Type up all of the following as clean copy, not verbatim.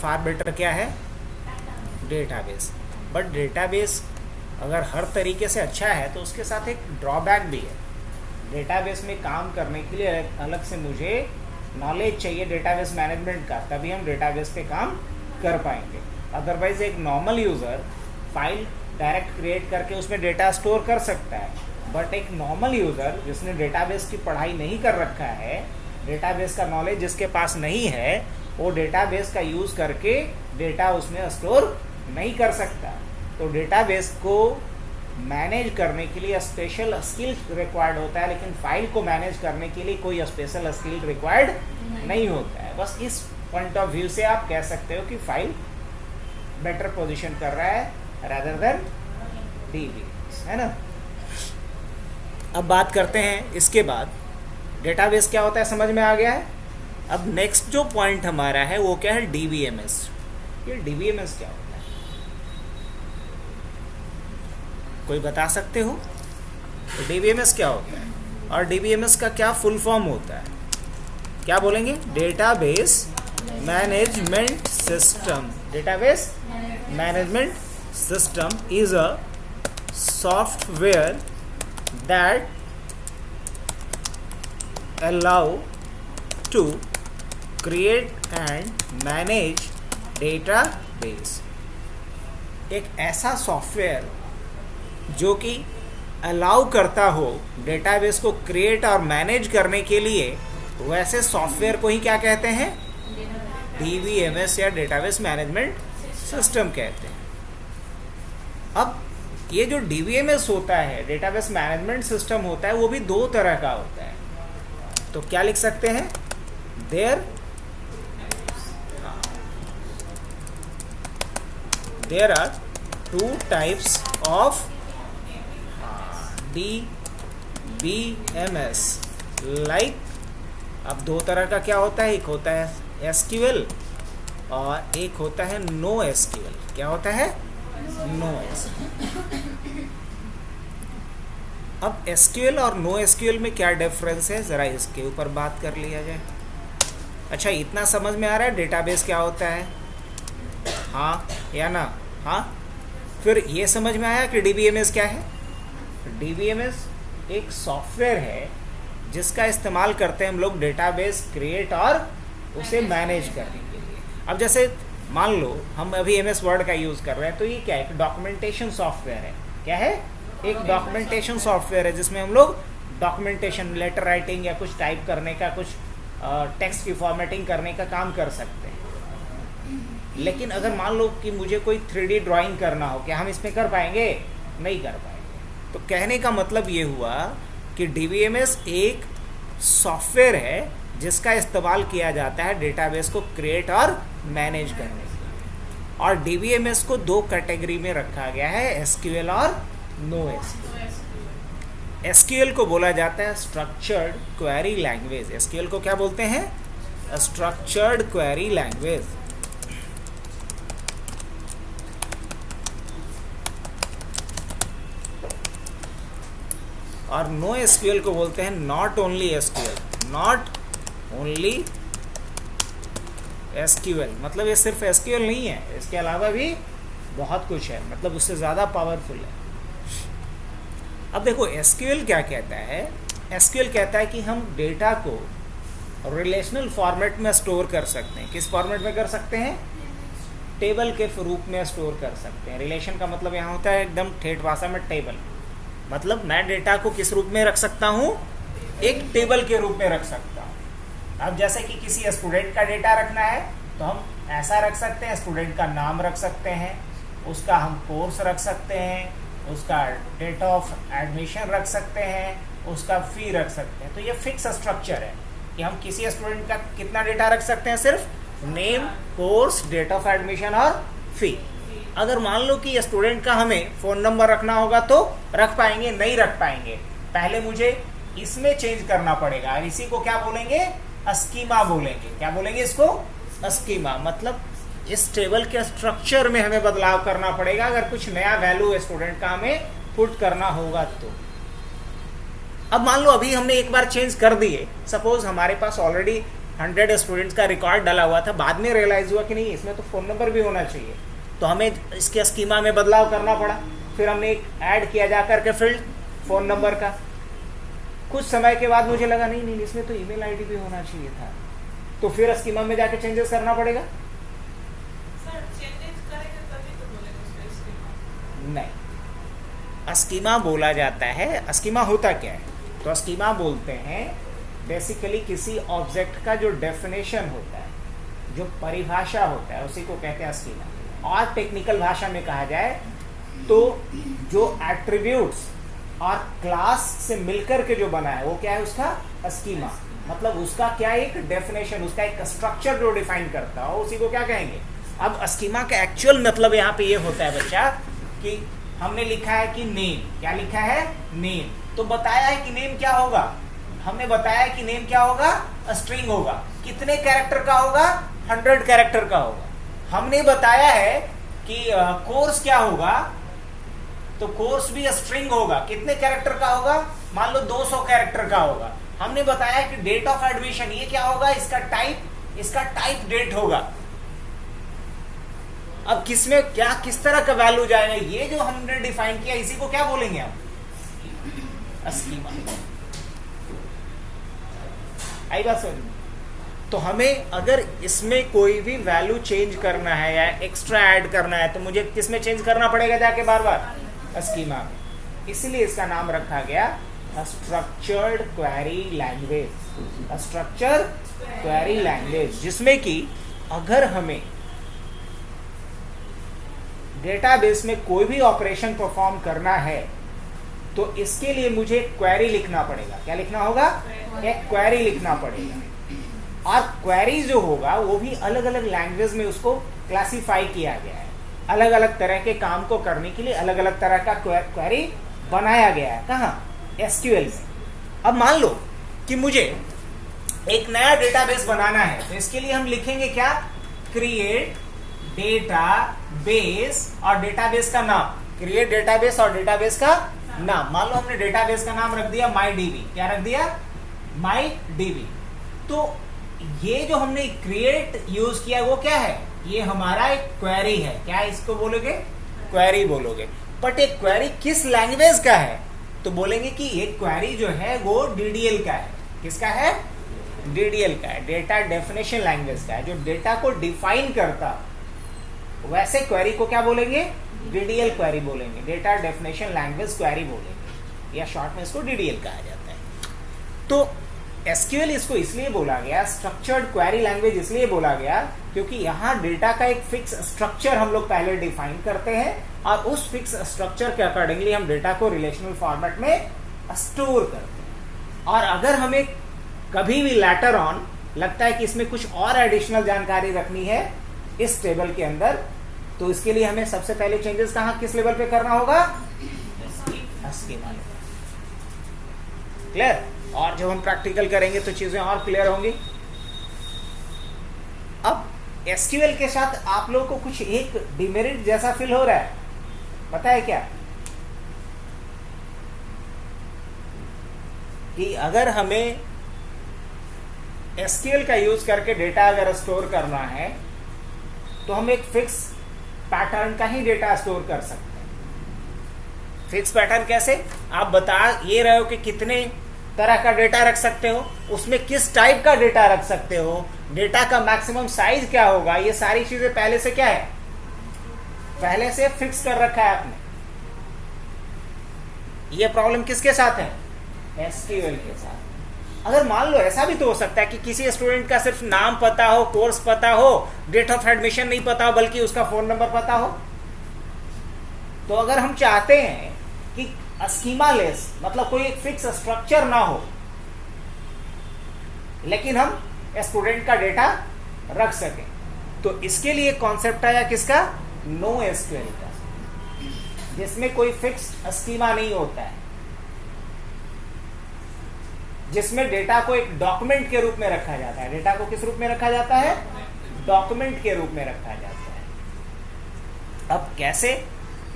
Far better क्या है, database. But database अगर हर तरीके से अच्छा है तो उसके साथ एक ड्रॉबैक भी है। डेटाबेस में काम करने के लिए अलग से मुझे नॉलेज चाहिए डेटाबेस मैनेजमेंट का, तभी हम डेटाबेस पे काम कर पाएंगे। अदरवाइज एक normal user file direct create करके उसमें डेटा स्टोर कर सकता है, बट एक नॉर्मल यूज़र जिसने डेटाबेस की पढ़ाई नहीं कर रखा है, डेटाबेस का नॉलेज जिसके पास नहीं है, वो डेटाबेस का यूज़ करके डेटा उसमें स्टोर नहीं कर सकता। तो डेटाबेस को मैनेज करने के लिए स्पेशल स्किल रिक्वायर्ड होता है, लेकिन फाइल को मैनेज करने के लिए कोई स्पेशल स्किल रिक्वायर्ड नहीं होता है। बस इस पॉइंट ऑफ व्यू से आप कह सकते हो कि फाइल बेटर पोजीशन कर रहा है रादर देन डीबीएमएस, है ना। अब बात करते हैं इसके बाद डेटाबेस क्या होता है, समझ में आ गया है। अब नेक्स्ट जो पॉइंट हमारा है वो क्या है, डीबीएमएस। ये डीबीएमएस क्या होता है, कोई बता सकते हो? तो डीबीएमएस क्या होता है और डीबीएमएस का क्या फुल फॉर्म होता है, क्या बोलेंगे? Database management system. Database management system is a software that allow to create and manage database। एक ऐसा सॉफ्टवेयर जो कि अलाउ करता हो डेटाबेस को क्रिएट और मैनेज करने के लिए, वैसे सॉफ्टवेयर को ही क्या कहते हैं, डीबीएमएस या डेटाबेस मैनेजमेंट सिस्टम कहते हैं। अब ये जो डीबीएमएस होता है, डेटाबेस मैनेजमेंट सिस्टम होता है, वो भी दो तरह का होता है। तो क्या लिख सकते हैं, there are two types of DBMS like. अब दो तरह का क्या होता है, एक होता है एसक्यूएल और एक होता है नो एसक्यूएल। क्या होता है, नो एसक्यूएल। अब एसक्यूएल और नो एसक्यूएल में क्या डिफरेंस है, ज़रा इसके ऊपर बात कर लिया जाए। अच्छा, इतना समझ में आ रहा है डेटाबेस क्या होता है, हाँ या ना? हाँ, फिर ये समझ में आया कि डीबीएमएस क्या है। डीबीएमएस एक सॉफ्टवेयर है जिसका इस्तेमाल करते हैं हम लोग डेटाबेस क्रिएट और उसे मैनेज करने के लिए। अब जैसे मान लो हम अभी एमएस वर्ड का यूज़ कर रहे हैं, तो ये क्या है, डॉक्यूमेंटेशन सॉफ्टवेयर है। क्या है, एक डॉक्यूमेंटेशन सॉफ्टवेयर है जिसमें हम लोग डॉक्यूमेंटेशन, लेटर राइटिंग या कुछ टाइप करने का, कुछ टेक्स्ट की फॉर्मेटिंग करने का काम कर सकते हैं। लेकिन अगर मान लो कि मुझे कोई 3D ड्राइंग करना हो, क्या हम इसमें कर पाएंगे? नहीं कर पाएंगे। तो कहने का मतलब ये हुआ कि डीबीएमएस एक सॉफ्टवेयर है जिसका इस्तेमाल किया जाता है डेटाबेस को क्रिएट और मैनेज करने के लिए। और डीबीएमएस को दो कैटेगरी में रखा गया है, एसक्यूएल और नो एसक्यूएल। एसक्यूएल को बोला जाता है स्ट्रक्चर्ड क्वेरी लैंग्वेज। एसक्यूएल को क्या बोलते हैं, स्ट्रक्चर्ड क्वेरी लैंग्वेज। और नो एसक्यूएल को बोलते हैं not only SQL. Not only SQL मतलब ये सिर्फ एसक्यूएल नहीं है, इसके अलावा भी बहुत कुछ है, मतलब उससे ज़्यादा पावरफुल है। अब देखो एसक्यूएल क्या कहता है, एसक्यूएल कहता है कि हम डेटा को रिलेशनल फॉर्मेट में स्टोर कर सकते हैं। किस फॉर्मेट में कर सकते हैं, टेबल के रूप में स्टोर कर सकते हैं। रिलेशन का मतलब यहाँ होता है एकदम ठेठ भाषा में टेबल, मतलब मैं डेटा को किस रूप में रख सकता हूँ, एक टेबल के रूप में रख सकता हूँ। अब जैसे कि किसी स्टूडेंट का डेटा रखना है तो हम ऐसा रख सकते हैं, स्टूडेंट का नाम रख सकते हैं, उसका हम कोर्स रख सकते हैं, उसका डेट ऑफ एडमिशन रख सकते हैं, उसका फ़ी रख सकते हैं। तो ये फिक्स स्ट्रक्चर है कि हम किसी स्टूडेंट का कितना डेटा रख सकते हैं, सिर्फ name, course, date of admission और फ़ी। अगर मान लो कि स्टूडेंट का हमें फ़ोन नंबर रखना होगा तो रख पाएंगे, नहीं रख पाएंगे, पहले मुझे इसमें चेंज करना पड़ेगा। इसी को क्या बोलेंगे, स्कीमा बोलेंगे। क्या बोलेंगे इसको, स्कीमा। मतलब इस टेबल के स्ट्रक्चर में हमें बदलाव करना पड़ेगा अगर कुछ नया वैल्यू स्टूडेंट का हमें पुट करना होगा तो। अब मान लो अभी हमने एक बार चेंज कर दिए, सपोज हमारे पास ऑलरेडी 100 स्टूडेंट्स का रिकॉर्ड डाला हुआ था, बाद में रियलाइज़ हुआ कि नहीं इसमें तो फ़ोन नंबर भी होना चाहिए, तो हमें इसके स्कीमा में बदलाव करना पड़ा। फिर हमने एक ऐड किया जा करके फील्ड फ़ोन नंबर का। कुछ समय के बाद मुझे लगा नहीं नहीं इसमें तो ईमेल आईडी भी होना चाहिए था, तो फिर स्कीमा में जाके चेंजेस करना पड़ेगा। नहीं, स्कीमा बोला जाता है, स्कीमा होता क्या है, तो स्कीमा बोलते हैं बेसिकली किसी ऑब्जेक्ट का जो डेफिनेशन होता है, जो परिभाषा होता है, उसी को कहते हैं स्कीमा। और टेक्निकल भाषा में कहा जाए तो जो एट्रीब्यूट्स और क्लास से मिलकर के जो बना है वो क्या है, उसका स्कीमा। मतलब उसका क्या एक डेफिनेशन, उसका एक स्ट्रक्चर जो डिफाइन करता हो, उसी को क्या कहेंगे। अब स्कीमा का एक्चुअल मतलब यहाँ पे ये होता है बच्चा कि हमने लिखा है कि नेम, क्या लिखा है, नेम, तो बताया है कि नेम क्या होगा, हमने बताया कि नेम क्या होगा, स्ट्रिंग होगा। कितने कैरेक्टर का होगा, 100 कैरेक्टर का होगा। हमने बताया है कि कोर्स क्या होगा, तो कोर्स भी स्ट्रिंग होगा। कितने कैरेक्टर का होगा, मान लो 200 कैरेक्टर का होगा। हमने बताया कि डेट ऑफ एडमिशन ये क्या होगा, इसका टाइप डेट होगा। अब किसमें क्या किस तरह का वैल्यू जाएगा, ये जो हमने डिफाइन किया इसी को क्या बोलेंगे हम, स्कीमा। आई बात समझ। तो हमें अगर इसमें कोई भी वैल्यू चेंज करना है या एक्स्ट्रा ऐड करना है तो मुझे किसमें चेंज करना पड़ेगा जाके, बार बार स्कीमा में। इसलिए इसका नाम रखा गया structured query language. Structure query language, जिसमें कि अगर हमें डेटाबेस में कोई भी ऑपरेशन परफॉर्म करना है तो इसके लिए मुझे एक क्वेरी लिखना पड़ेगा। क्या लिखना होगा, एक क्वेरी लिखना पड़ेगा। और क्वेरी जो होगा वो भी अलग अलग लैंग्वेज में उसको क्लासिफाई किया गया है। अलग अलग तरह के काम को करने के लिए अलग अलग तरह का क्वेरी बनाया गया है। कहाँ, एसक्यूएल में। अब मान लो कि मुझे एक नया डेटाबेस बनाना है, तो इसके लिए हम लिखेंगे क्या, क्रिएट डेटाबेस और डेटाबेस का नाम, क्रिएट डेटाबेस और डेटाबेस का नाम। मान लो हमने डेटाबेस का नाम रख दिया MyDB। क्या रख दिया, MyDB। तो ये जो हमने क्रिएट यूज किया वो क्या है, ये हमारा एक क्वेरी है। क्या इसको बोलोगे, क्वेरी बोलोगे। बट एक क्वेरी किस लैंग्वेज का है, तो बोलेंगे कि एक क्वेरी जो है वो DDL का है। किसका है, DDL का है, डेटा डेफिनेशन लैंग्वेज का है, जो डेटा को डिफाइन करता। वैसे क्वेरी को क्या बोलेंगे, DDL क्वेरी बोलेंगे, डेटा डेफिनेशन लैंग्वेज क्वेरी बोलेंगे, या शॉर्ट में इसको DDL कहा जाता है। तो SQL इसको इसलिए बोला गया, स्ट्रक्चर्ड क्वेरी लैंग्वेज इसलिए बोला गया क्योंकि यहाँ डेटा का एक फिक्स स्ट्रक्चर हम लोग पहले डिफाइन करते हैं और उस फिक्स स्ट्रक्चर के अकॉर्डिंगली हम डेटा को रिलेशनल फॉर्मेट में स्टोर करते हैं। और अगर हमें कभी भी लेटर ऑन लगता है कि इसमें कुछ और एडिशनल जानकारी रखनी है इस टेबल के अंदर, तो इसके लिए हमें सबसे पहले चेंजेस कहाँ, किस लेवल पे करना होगा, स्कीमा। क्लियर। और जब हम प्रैक्टिकल करेंगे तो चीजें और क्लियर होंगी। अब SQL के साथ आप लोगों को कुछ एक डिमेरिट जैसा फील हो रहा है, पता है क्या, कि अगर हमें SQL का यूज करके डेटा अगर स्टोर करना है तो हम एक फिक्स पैटर्न का ही डेटा स्टोर कर सकते हैं। फिक्स पैटर्न कैसे, आप बता ये रहे हो कि कितने तरह का डेटा रख सकते हो, उसमें किस टाइप का डेटा रख सकते हो, डेटा का मैक्सिमम साइज क्या होगा, ये सारी चीजें पहले से क्या है, पहले से फिक्स कर रखा है आपने। ये प्रॉब्लम किसके साथ है, SQL के साथ। अगर मान लो ऐसा भी तो हो सकता है कि किसी स्टूडेंट का सिर्फ नाम पता हो, कोर्स पता हो, डेट ऑफ एडमिशन नहीं पता हो, बल्कि उसका फोन नंबर पता हो। तो अगर हम चाहते हैं कि स्कीमा लेस, मतलब कोई एक फिक्स स्ट्रक्चर ना हो, लेकिन हम स्टूडेंट का डेटा रख सकें, तो इसके लिए कॉन्सेप्ट आया किसका, नो SQL का, जिसमें कोई फिक्स स्कीमा नहीं होता है, जिसमें डेटा को एक डॉक्यूमेंट के रूप में रखा जाता है। डेटा को किस रूप में रखा जाता है, डॉक्यूमेंट के रूप में रखा जाता है। अब कैसे,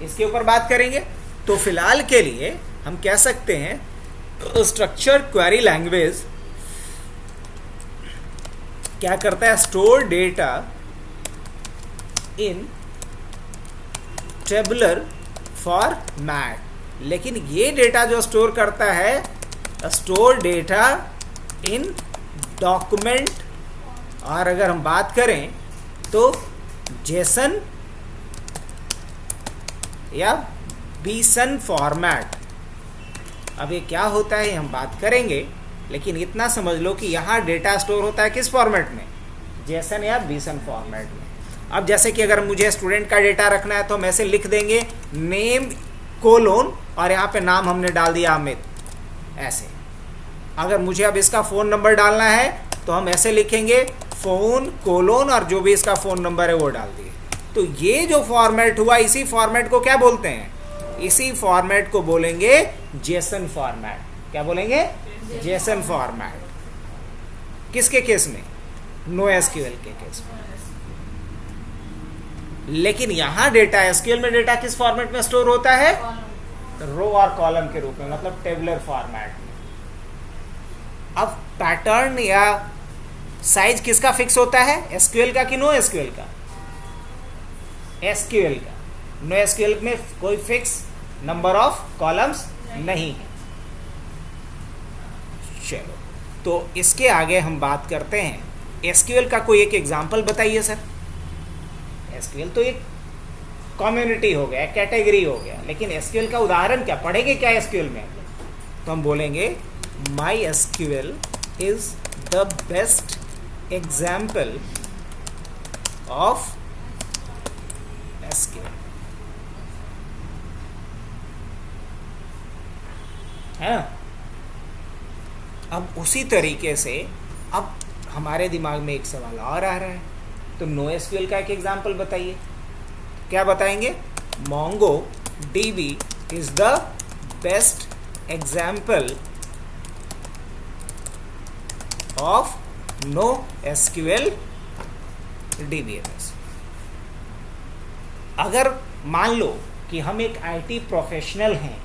इसके ऊपर बात करेंगे। तो फिलहाल के लिए हम कह सकते हैं स्ट्रक्चर क्वेरी लैंग्वेज क्या करता है, स्टोर डेटा इन टेबुलर फॉर्मेट। लेकिन ये डेटा जो स्टोर करता है, स्टोर डेटा इन डॉक्यूमेंट, और अगर हम बात करें तो जेसन या बीसन फॉर्मेट। अब ये क्या होता है हम बात करेंगे, लेकिन इतना समझ लो कि यहाँ डेटा स्टोर होता है किस फॉर्मेट में, जेसन या बीसन फॉर्मेट में। अब जैसे कि अगर मुझे स्टूडेंट का डेटा रखना है तो हम ऐसे लिख देंगे नेम कोलोन, और यहाँ पे नाम हमने डाल दिया अमित, ऐसे। अगर मुझे अब इसका फ़ोन नंबर डालना है तो हम ऐसे लिखेंगे फ़ोन कोलोन, और जो भी इसका फ़ोन नंबर है वो डाल दिए। तो ये जो फॉर्मेट हुआ, इसी फॉर्मेट को क्या बोलते हैं, इसी फॉर्मेट को बोलेंगे जेसन फॉर्मेट। क्या बोलेंगे, जेसन फॉर्मेट। किसके केस में, नो एसक्यूएल के केस में। लेकिन यहां डेटा, एसक्यूएल में डेटा किस फॉर्मेट में स्टोर होता है, रो और कॉलम के रूप में, मतलब टेबुलर फॉर्मेट में। अब पैटर्न या साइज किसका फिक्स होता है, एसक्यूएल का कि नो एसक्यूएल का, एसक्यूएल का। नो एसक्यूएल में कोई फिक्स नंबर ऑफ कॉलम्स नहीं है। चलो, तो इसके आगे हम बात करते हैं एसक्यूएल का। कोई एक एग्जांपल बताइए सर। एसक्यूएल तो एक कम्युनिटी हो गया, कैटेगरी हो गया, लेकिन एसक्यूएल का उदाहरण क्या, पढ़ेंगे क्या एसक्यूएल में, तो हम बोलेंगे MySQL is the best example of SQL, है ना। अब उसी तरीके से अब हमारे दिमाग में एक सवाल और आ रहा है, तो NoSQL का एक एग्जाम्पल बताइए। क्या बताएंगे, MongoDB is the best example of NoSQL DBMS। अगर मान लो कि हम एक आईटी प्रोफेशनल हैं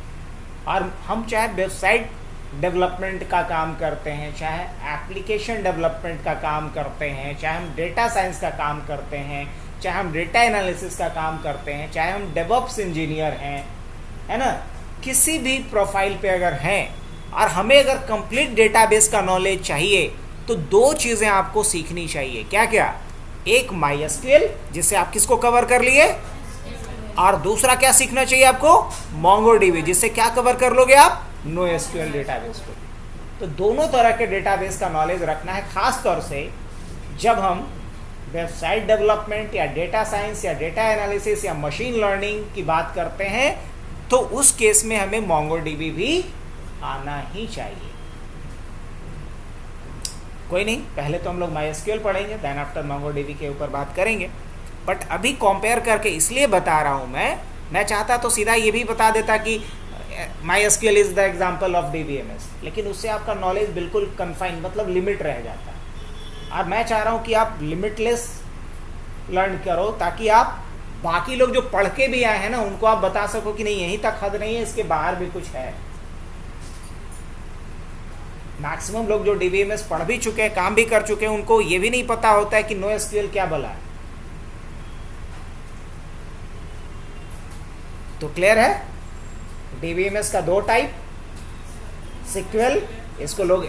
और हम चाहे वेबसाइट डेवलपमेंट का काम करते हैं, चाहे एप्लीकेशन डेवलपमेंट का काम करते हैं, चाहे हम डेटा साइंस का काम करते हैं, चाहे हम डेटा एनालिसिस का काम करते हैं, चाहे हम डेवऑप्स इंजीनियर हैं, है ना, किसी भी प्रोफाइल पे अगर हैं और हमें अगर कंप्लीट डेटाबेस का नॉलेज चाहिए, तो दो चीज़ें आपको सीखनी चाहिए। क्या क्या, एक MySQL, जिससे आप किसको कवर कर लिए, और दूसरा क्या सीखना चाहिए आपको, MongoDB, जिससे क्या कवर कर लोगे आप, NoSQL डेटाबेस को। तो दोनों तरह के डेटाबेस का नॉलेज रखना है, खास तौर से जब हम वेबसाइट डेवलपमेंट या डेटा साइंस या डेटा एनालिसिस या मशीन लर्निंग की बात करते हैं, तो उस केस में हमें MongoDB भी आना ही चाहिए। कोई नहीं, पहले तो हम लोग MySQL पढ़ेंगे, देन आफ्टर MongoDB के ऊपर बात करेंगे। बट अभी कंपेयर करके इसलिए बता रहा हूँ मैं चाहता तो सीधा ये भी बता देता कि MySQL is the example of DBMS, लेकिन उससे आपका नॉलेज बिल्कुल कन्फाइन, मतलब लिमिट रह जाता है। और मैं चाह रहा हूँ कि आप लिमिटलेस लर्न करो, ताकि आप बाकी लोग जो पढ़ के भी आए हैं ना, उनको आप बता सको कि नहीं, यहीं तक हद नहीं है, इसके बाहर भी कुछ है। मैक्सिमम लोग जो DBMS पढ़ भी चुके हैं, काम भी कर चुके हैं, उनको ये भी नहीं पता होता है कि NoSQL क्या भला है। तो क्लियर है, DBMS का दो टाइप, SQL, इसको लोग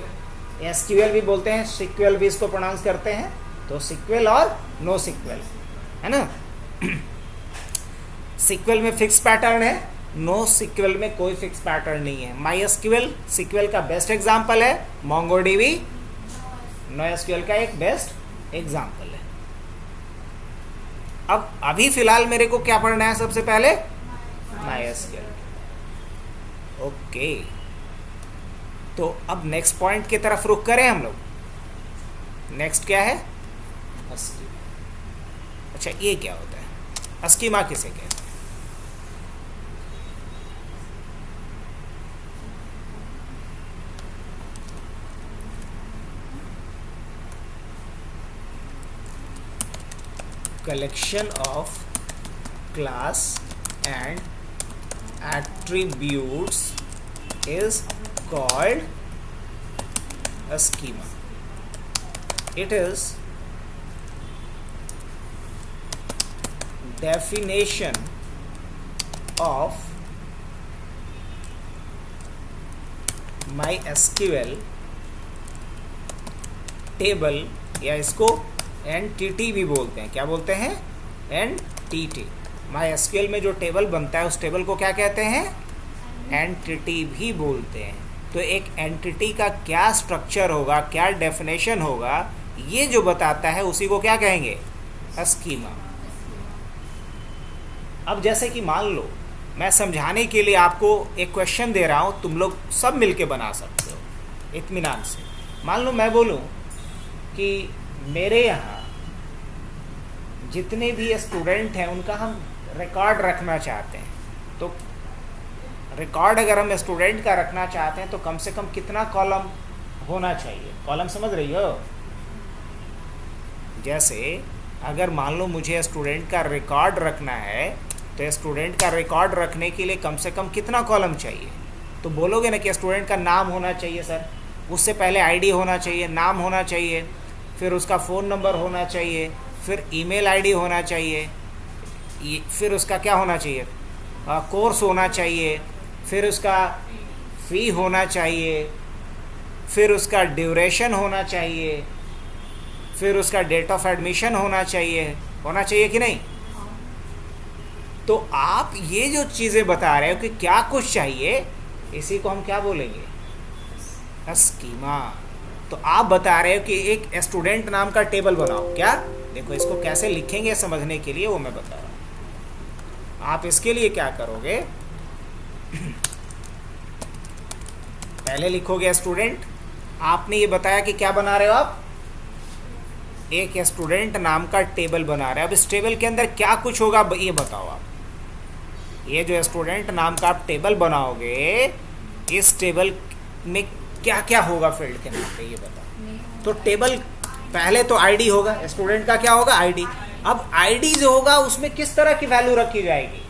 SQL भी बोलते हैं, SQL भी इसको प्रोनाउंस करते हैं, तो SQL और NoSQL, है ना। SQL में फिक्स पैटर्न है, NoSQL में कोई फिक्स पैटर्न नहीं है। MySQL SQL का बेस्ट एग्जाम्पल है, MongoDB NoSQL का एक बेस्ट एग्जाम्पल है। अब अभी फिलहाल मेरे को क्या पढ़ना है, सबसे पहले MySQL। ओके, तो अब नेक्स्ट पॉइंट की तरफ रुख करें हम लोग। नेक्स्ट क्या है, स्कीमा। अच्छा, ये क्या होता है, स्कीमा किसे कहते हैं। collection of class and attributes is called a schema. It is definition of MySQL table, या इसको एनटीटी भी बोलते हैं। क्या बोलते हैं? एनटीटी। MySQL में जो टेबल बनता है उस टेबल को क्या कहते हैं? एंटिटी भी बोलते हैं। तो एक एंटिटी का क्या स्ट्रक्चर होगा, क्या डेफिनेशन होगा, ये जो बताता है उसी को क्या कहेंगे? स्कीमा। अब जैसे कि मान लो मैं समझाने के लिए आपको एक क्वेश्चन दे रहा हूँ, तुम लोग सब मिलके बना सकते हो इत्मीनान से। मान लो मैं बोलूँ कि मेरे यहाँ जितने भी स्टूडेंट हैं उनका हम रिकॉर्ड रखना चाहते हैं, तो रिकॉर्ड अगर हम स्टूडेंट का रखना चाहते हैं तो कम से कम कितना कॉलम होना चाहिए? कॉलम समझ रही हो? जैसे अगर मान लो मुझे स्टूडेंट का रिकॉर्ड रखना है, तो स्टूडेंट का रिकॉर्ड रखने के लिए कम से कम कितना कॉलम चाहिए? तो बोलोगे ना कि स्टूडेंट का नाम होना चाहिए सर, उससे पहले आईडी होना चाहिए, नाम होना चाहिए, फिर उसका फ़ोन नंबर होना चाहिए, फिर ईमेल आईडी होना चाहिए, फिर उसका क्या होना चाहिए? कोर्स होना चाहिए, फिर उसका फ़ी होना चाहिए, फिर उसका ड्यूरेशन होना चाहिए, फिर उसका डेट ऑफ एडमिशन होना चाहिए कि नहीं? तो आप ये जो चीज़ें बता रहे हो कि क्या कुछ चाहिए, इसी को हम क्या बोलेंगे? स्कीमा। तो आप बता रहे हो कि एक स्टूडेंट नाम का टेबल बनाओ। क्या? देखो इसको कैसे लिखेंगे समझने के लिए वो मैं बता रहा हूँ। आप इसके लिए क्या करोगे? पहले लिखोगे स्टूडेंट। आपने ये बताया कि क्या बना रहे हो आप? एक स्टूडेंट नाम का टेबल बना रहे हो। अब इस टेबल के अंदर क्या कुछ होगा ये बताओ आप। ये जो स्टूडेंट नाम का आप टेबल बनाओगे, इस टेबल में क्या क्या होगा फील्ड के नाम पे ये बताओ। तो टेबल पहले तो आईडी होगा, स्टूडेंट का क्या होगा? आईडी। अब आईडी जो होगा उसमें किस तरह की वैल्यू रखी जाएगी?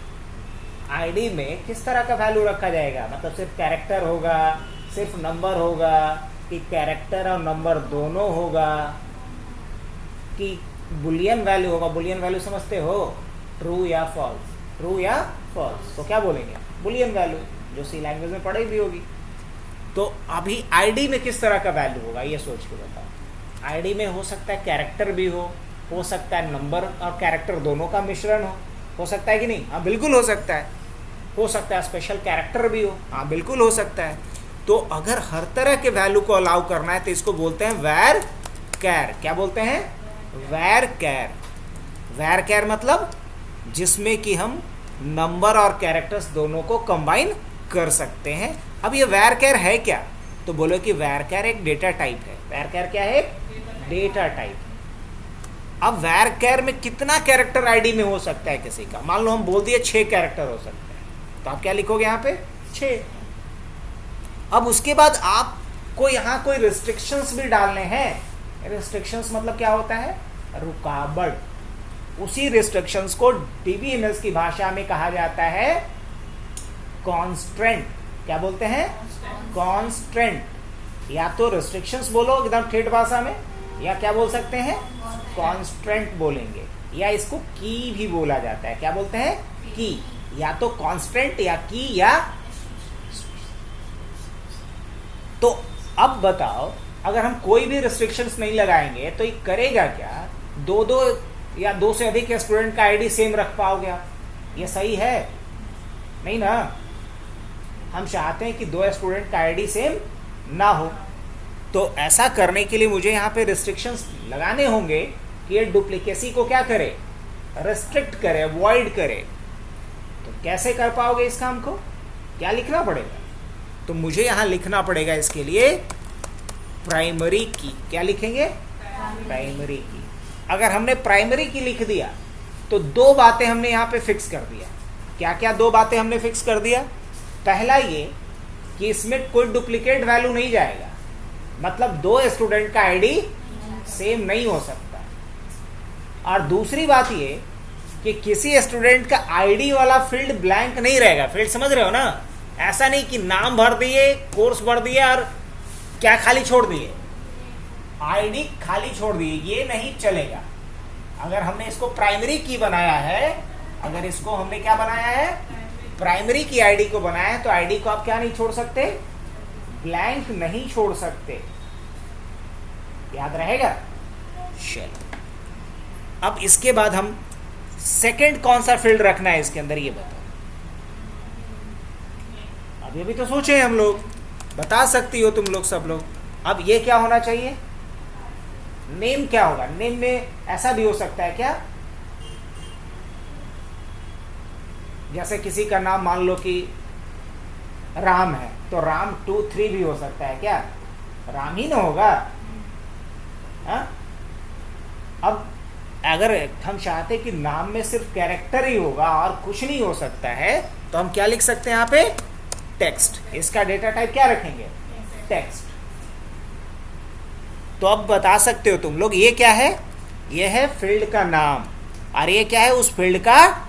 आईडी में किस तरह का वैल्यू रखा जाएगा? मतलब सिर्फ कैरेक्टर होगा, सिर्फ नंबर होगा, कि कैरेक्टर और नंबर दोनों होगा, कि बुलियन वैल्यू होगा? बुलियन वैल्यू समझते हो? ट्रू या फॉल्स, ट्रू या फॉल्स। तो क्या बोलेंगे? बुलियन वैल्यू, जो सी लैंग्वेज में पढ़ी भी होगी। तो अभी आईडी में किस तरह का वैल्यू होगा ये सोच के बताओ। आईडी में हो सकता है कैरेक्टर भी हो सकता है नंबर और कैरेक्टर दोनों का मिश्रण हो सकता है कि नहीं? हाँ बिल्कुल हो सकता है। हो सकता है स्पेशल कैरेक्टर भी हो, हाँ बिल्कुल हो सकता है। तो अगर हर तरह के वैल्यू को अलाउ करना है तो इसको बोलते हैं वैर कैर। क्या बोलते हैं? वैर कैर। वैर कैर मतलब जिसमें कि हम नंबर और कैरेक्टर्स दोनों को कंबाइन कर सकते हैं। अब ये वैर कैर है क्या? तो बोलो कि वैर कैर एक डेटा टाइप है। वैर कैर क्या है? Data type. अब वैर कैर में कितना कैरेक्टर आईडी में हो सकता है किसी का? मान लो हम बोल दिए 6 कैरेक्टर हो सकते हैं, तो आप क्या लिखोगे यहाँ पे? 6। अब उसके बाद आपको यहाँ कोई रिस्ट्रिक्शंस भी डालने हैं। रिस्ट्रिक्शंस मतलब क्या होता है? रुकावट। उसी रिस्ट्रिक्शंस को DBMS की भाषा में कहा जाता है कॉन्स्ट्रेंट। क्या बोलते हैं? कॉन्स्ट्रेंट। या तो रिस्ट्रिक्शंस बोलो एकदम ठेठ भाषा में, या क्या बोल सकते हैं? कॉन्स्ट्रेंट बोलेंगे, या इसको की भी बोला जाता है। क्या बोलते हैं? की। या तो कॉन्स्ट्रेंट या की या। तो अब बताओ, अगर हम कोई भी रिस्ट्रिक्शंस नहीं लगाएंगे तो ये करेगा क्या? दो या दो से अधिक स्टूडेंट का आईडी सेम रख पाओगे आप? ये सही है? नहीं ना। हम चाहते हैं कि 2 स्टूडेंट का आईडी सेम ना हो। तो ऐसा करने के लिए मुझे यहाँ पे रिस्ट्रिक्शंस लगाने होंगे कि ये डुप्लीकेसी को क्या करे? रेस्ट्रिक्ट करे, अवॉइड करे। तो कैसे कर पाओगे इस काम को? क्या लिखना पड़ेगा? तो मुझे यहाँ लिखना पड़ेगा इसके लिए प्राइमरी की। क्या लिखेंगे? प्राइमरी की। अगर हमने प्राइमरी की लिख दिया तो 2 बातें हमने यहाँ पे फिक्स कर दिया। क्या क्या 2 बातें हमने फिक्स कर दिया? पहला ये कि इसमें कोई डुप्लीकेट वैल्यू नहीं जाएगा, मतलब 2 स्टूडेंट का आईडी सेम नहीं हो सकता। और दूसरी बात ये कि किसी स्टूडेंट का आईडी वाला फील्ड ब्लैंक नहीं रहेगा। फील्ड समझ रहे हो ना? ऐसा नहीं कि नाम भर दिए, कोर्स भर दिया और क्या खाली छोड़ दिए, आईडी खाली छोड़ दिए, ये नहीं चलेगा। अगर हमने इसको प्राइमरी की बनाया है अगर इसको हमने क्या बनाया है, प्राइमरी की आईडी को बनाया है, तो आईडी को आप क्या नहीं छोड़ सकते, ब्लैंक नहीं छोड़ सकते। याद रहेगा। चलो अब इसके बाद हम सेकंड कौन सा फील्ड रखना है इसके अंदर, ये बताओ। अभी तो सोचे हम लोग, बता सकती हो तुम लोग सब लोग। अब ये क्या होना चाहिए, नेम क्या होगा। नेम में ऐसा भी हो सकता है क्या, जैसे किसी का नाम मान लो कि राम है, तो राम 2 3 भी हो सकता है क्या, राम ही ना होगा। हा? अब अगर हम चाहते कि नाम में सिर्फ कैरेक्टर ही होगा और कुछ नहीं हो सकता है, तो हम क्या लिख सकते हैं यहाँ पे, टेक्स्ट। इसका डेटा टाइप क्या रखेंगे, टेक्स्ट। तो अब बता सकते हो तुम लोग, ये क्या है, ये है फील्ड का नाम, और ये क्या है, उस फील्ड का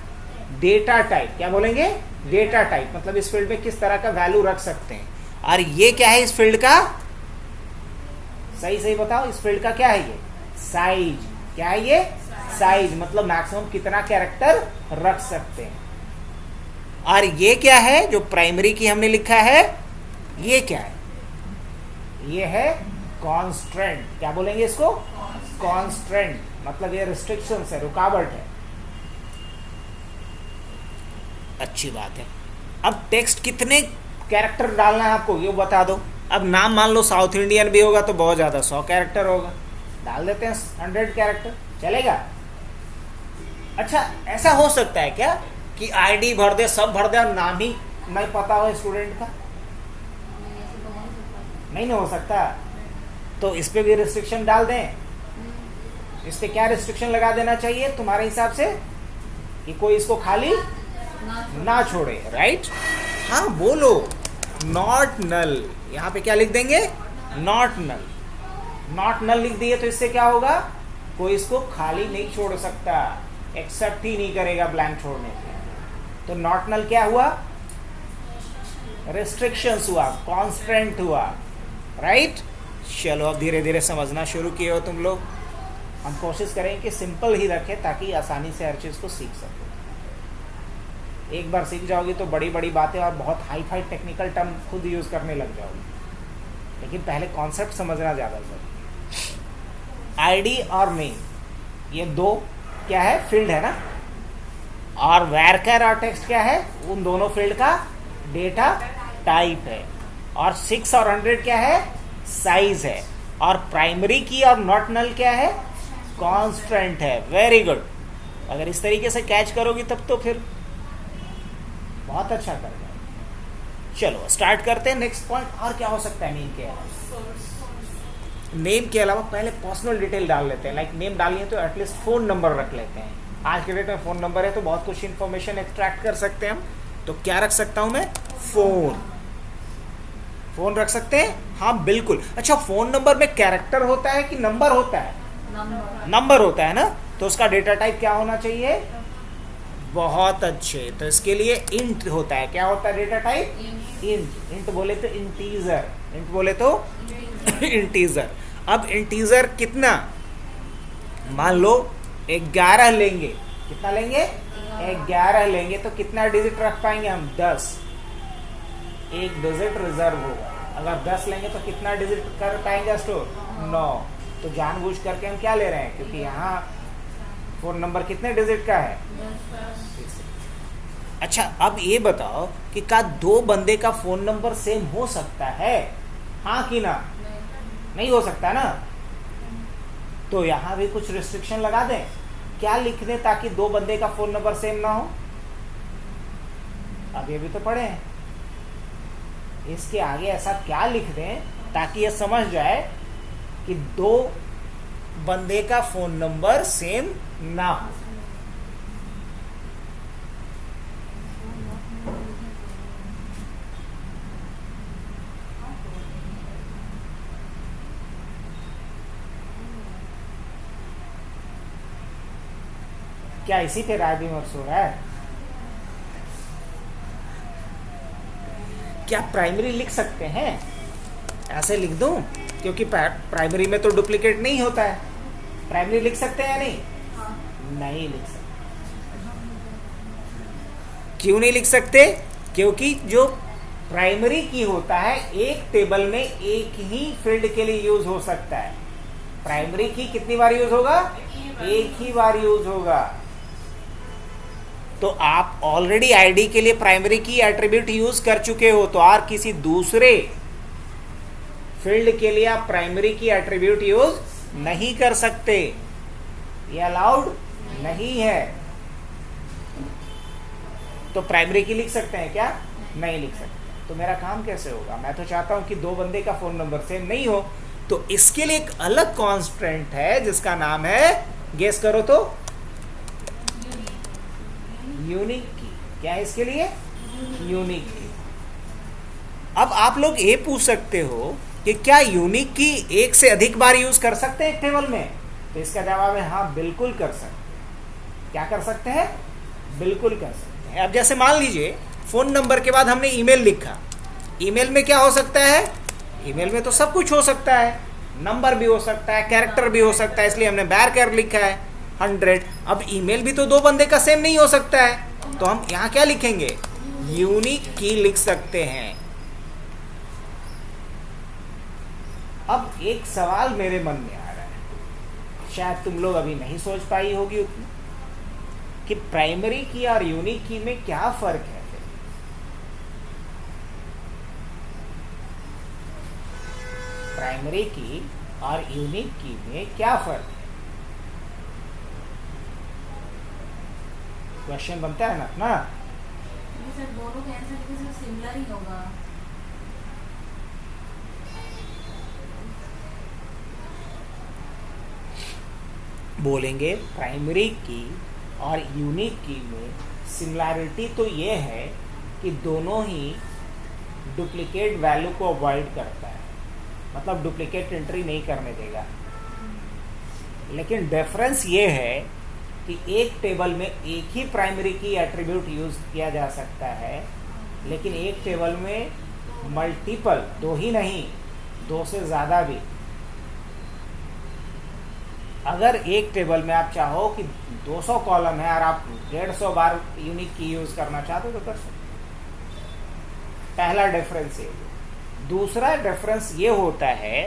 डेटा टाइप। क्या बोलेंगे, डेटा टाइप। मतलब इस फील्ड में किस तरह का वैल्यू रख सकते हैं। और ये क्या है, इस फील्ड का, सही बताओ, इस फील्ड का क्या है, ये साइज। क्या है ये, साइज। मतलब मैक्सिमम कितना कैरेक्टर रख सकते हैं। और ये क्या है, जो प्राइमरी की हमने लिखा है, ये क्या है, ये है कॉन्स्ट्रेंट। क्या बोलेंगे इसको, कॉन्स्ट्रेंट। मतलब ये रिस्ट्रिक्शन है, रुकावट है। अच्छी बात है। अब टेक्स्ट कितने कैरेक्टर डालना है आपको, ये बता दो। अब नाम मान लो साउथ इंडियन भी होगा तो बहुत ज़्यादा 100 कैरेक्टर होगा, डाल देते हैं 100 कैरेक्टर, चलेगा। अच्छा, ऐसा हो सकता है क्या कि आईडी भर दे, सब भर दे और नाम ही नहीं पता हो स्टूडेंट का, नहीं ना हो सकता। तो इस पे भी रिस्ट्रिक्शन डाल दें। इस पे क्या रिस्ट्रिक्शन लगा देना चाहिए तुम्हारे हिसाब से, कि कोई इसको खाली ना छोड़े, राइट। हाँ बोलो, नॉट नल। यहाँ पे क्या लिख देंगे, नॉट नल। नॉट नल लिख दिए तो इससे क्या होगा, कोई इसको खाली नहीं छोड़ सकता, एक्सेप्ट ही नहीं करेगा ब्लैंक छोड़ने के। तो नॉट नल क्या हुआ, रेस्ट्रिक्शंस हुआ, कॉन्स्टेंट हुआ, राइट। चलो अब धीरे धीरे समझना शुरू किए हो तुम लोग। हम कोशिश करेंगे कि सिंपल ही रखें ताकि आसानी से हर चीज़ को सीख सको। एक बार सीख जाओगी तो बड़ी बड़ी बातें और बहुत हाई फाई टेक्निकल टर्म खुद यूज़ करने लग जाओगी, लेकिन पहले कॉन्सेप्ट समझना ज़्यादा जरूरी। आईडी और नेम, ये दो क्या है, फील्ड है ना। और वैरकर और टेक्स्ट क्या है, उन दोनों फील्ड का डेटा टाइप है। और 6 और 100 क्या है, साइज है। और प्राइमरी की और नॉट नल क्या है, कांस्टेंट है। Very good. अगर इस तरीके से कैच करोगी तब तो फिर बहुत अच्छा कर जाएगा। चलो स्टार्ट करते हैं नेक्स्ट पॉइंट। और क्या हो सकता है नेम के अलावा, नेम के अलावा पहले पर्सनल डिटेल डाल लेते हैं। लाइक नेम डालिए तो एटलीस्ट फ़ोन नंबर रख लेते हैं। आज के डेट में फ़ोन नंबर है तो बहुत कुछ इन्फॉर्मेशन एक्सट्रैक्ट कर सकते हैं हम। तो क्या रख सकता हूं मैं, फ़ोन रख सकते हैं। हाँ बिल्कुल। अच्छा, फ़ोन नंबर में कैरेक्टर होता है कि नंबर होता है, नंबर होता है ना। तो उसका डेटा टाइप क्या होना चाहिए, बहुत अच्छे। तो इसके लिए इंट होता है। क्या होता है डेटा टाइप, इंट। इंट बोले तो इंटीजर, इंट बोले तो इंटीजर। अब इंटीजर कितना, मान लो 11 लेंगे, कितना लेंगे, 11 लेंगे तो कितना डिजिट रख पाएंगे हम, 10। एक डिजिट रिजर्व होगा। अगर 10 लेंगे तो कितना डिजिट कर पाएंगे स्टोर, 9। तो जानबूझ करके हम क्या ले रहे हैं, क्योंकि यहाँ फोन नंबर कितने डिजिट का है। अच्छा, अब ये बताओ कि क्या दो बंदे का फोन नंबर सेम हो सकता है, हाँ कि ना, नहीं हो सकता ना। तो यहाँ भी कुछ रिस्ट्रिक्शन लगा दें। क्या लिख दें ताकि दो बंदे का फोन नंबर सेम ना हो, अब ये भी तो पढ़े हैं। इसके आगे ऐसा क्या लिख दें ताकि ये समझ जाए कि दो बंदे का फोन नंबर सेम ना हो। क्या इसी पे राय विमर्श हो रहा है। क्या प्राइमरी लिख सकते हैं, ऐसे लिख दूं, क्योंकि प्राइमरी में तो डुप्लीकेट नहीं होता है। प्राइमरी लिख सकते हैं या नहीं, नहीं लिख सकते। क्यों नहीं लिख सकते? क्योंकि जो प्राइमरी की होता है एक टेबल में एक ही फील्ड के लिए यूज हो सकता है। प्राइमरी की कितनी बार यूज होगा? एक ही बार यूज होगा। तो आप ऑलरेडी आईडी के लिए प्राइमरी की एट्रीब्यूट यूज कर चुके हो, तो और किसी दूसरे फील्ड के लिए आप प्राइमरी की एट्रीब्यूट यूज नहीं कर सकते, ये अलाउड नहीं है। तो प्राइमरी की लिख सकते हैं क्या? नहीं लिख सकते। तो मेरा काम कैसे होगा? मैं तो चाहता हूं कि दो बंदे का फोन नंबर सेम नहीं हो, तो इसके लिए एक अलग कॉन्स्टेंट है जिसका नाम है, गेस करो तो, यूनिक की। क्या है इसके लिए? यूनिक की। अब आप लोग ये पूछ सकते हो कि क्या यूनिक की एक से अधिक बार यूज कर सकते हैं एक टेबल में? तो इसका जवाब है हाँ, बिल्कुल कर सकते हैं। क्या कर सकते हैं? बिल्कुल कर सकते हैं। अब जैसे मान लीजिए फोन नंबर के बाद हमने ईमेल लिखा। ईमेल में क्या हो सकता है? ईमेल में तो सब कुछ हो सकता है, नंबर भी हो सकता है, कैरेक्टर भी हो सकता है, इसलिए हमने बैरकर लिखा है 100। अब ईमेल भी तो दो बंदे का सेम नहीं हो सकता है, तो हम यहाँ क्या लिखेंगे? यूनिक की लिख सकते हैं। अब एक सवाल मेरे मन में आ रहा है, शायद तुम लोग अभी नहीं सोच पाई होगी उतनी, कि प्राइमरी की और यूनिक की में क्या फर्क है? प्राइमरी की और यूनिक की में क्या फर्क है? क्वेश्चन बनता है ना? सर दोनों का आंसर सिमिलर ही होगा। बोलेंगे प्राइमरी की और यूनिक की में सिमिलैरिटी तो ये है कि दोनों ही डुप्लीकेट वैल्यू को अवॉइड करता है, मतलब डुप्लीकेट एंट्री नहीं करने देगा। लेकिन डिफरेंस ये है कि एक टेबल में एक ही प्राइमरी की एट्रीब्यूट यूज किया जा सकता है, लेकिन एक टेबल में मल्टीपल, दो ही नहीं, दो से ज़्यादा भी। अगर एक टेबल में आप चाहो कि 200 कॉलम है और आप 150 बार यूनिक की यूज करना चाहते हो तो कर सकते। पहला डिफरेंस ये। दूसरा डिफरेंस ये होता है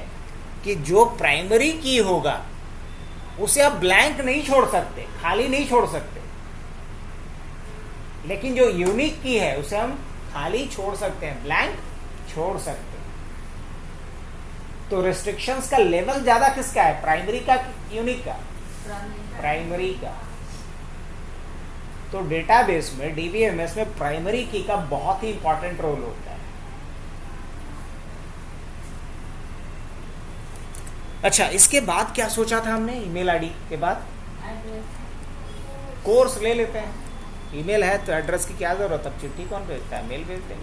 कि जो प्राइमरी की होगा उसे आप ब्लैंक नहीं छोड़ सकते, खाली नहीं छोड़ सकते, लेकिन जो यूनिक की है उसे हम खाली छोड़ सकते हैं, ब्लैंक छोड़ सकते हैं। तो रिस्ट्रिक्शंस का लेवल ज्यादा किसका है? प्राइमरी का, यूनिक का? प्राइमरी का। तो डेटाबेस में, डीबीएमएस में प्राइमरी की का बहुत ही इंपॉर्टेंट रोल होता है। अच्छा, इसके बाद क्या सोचा था हमने? ईमेल आईडी के बाद कोर्स ले लेते हैं। ईमेल है तो एड्रेस की क्या जरूरत? अब चिट्ठी कौन भेजता है? मेल भेजते हैं।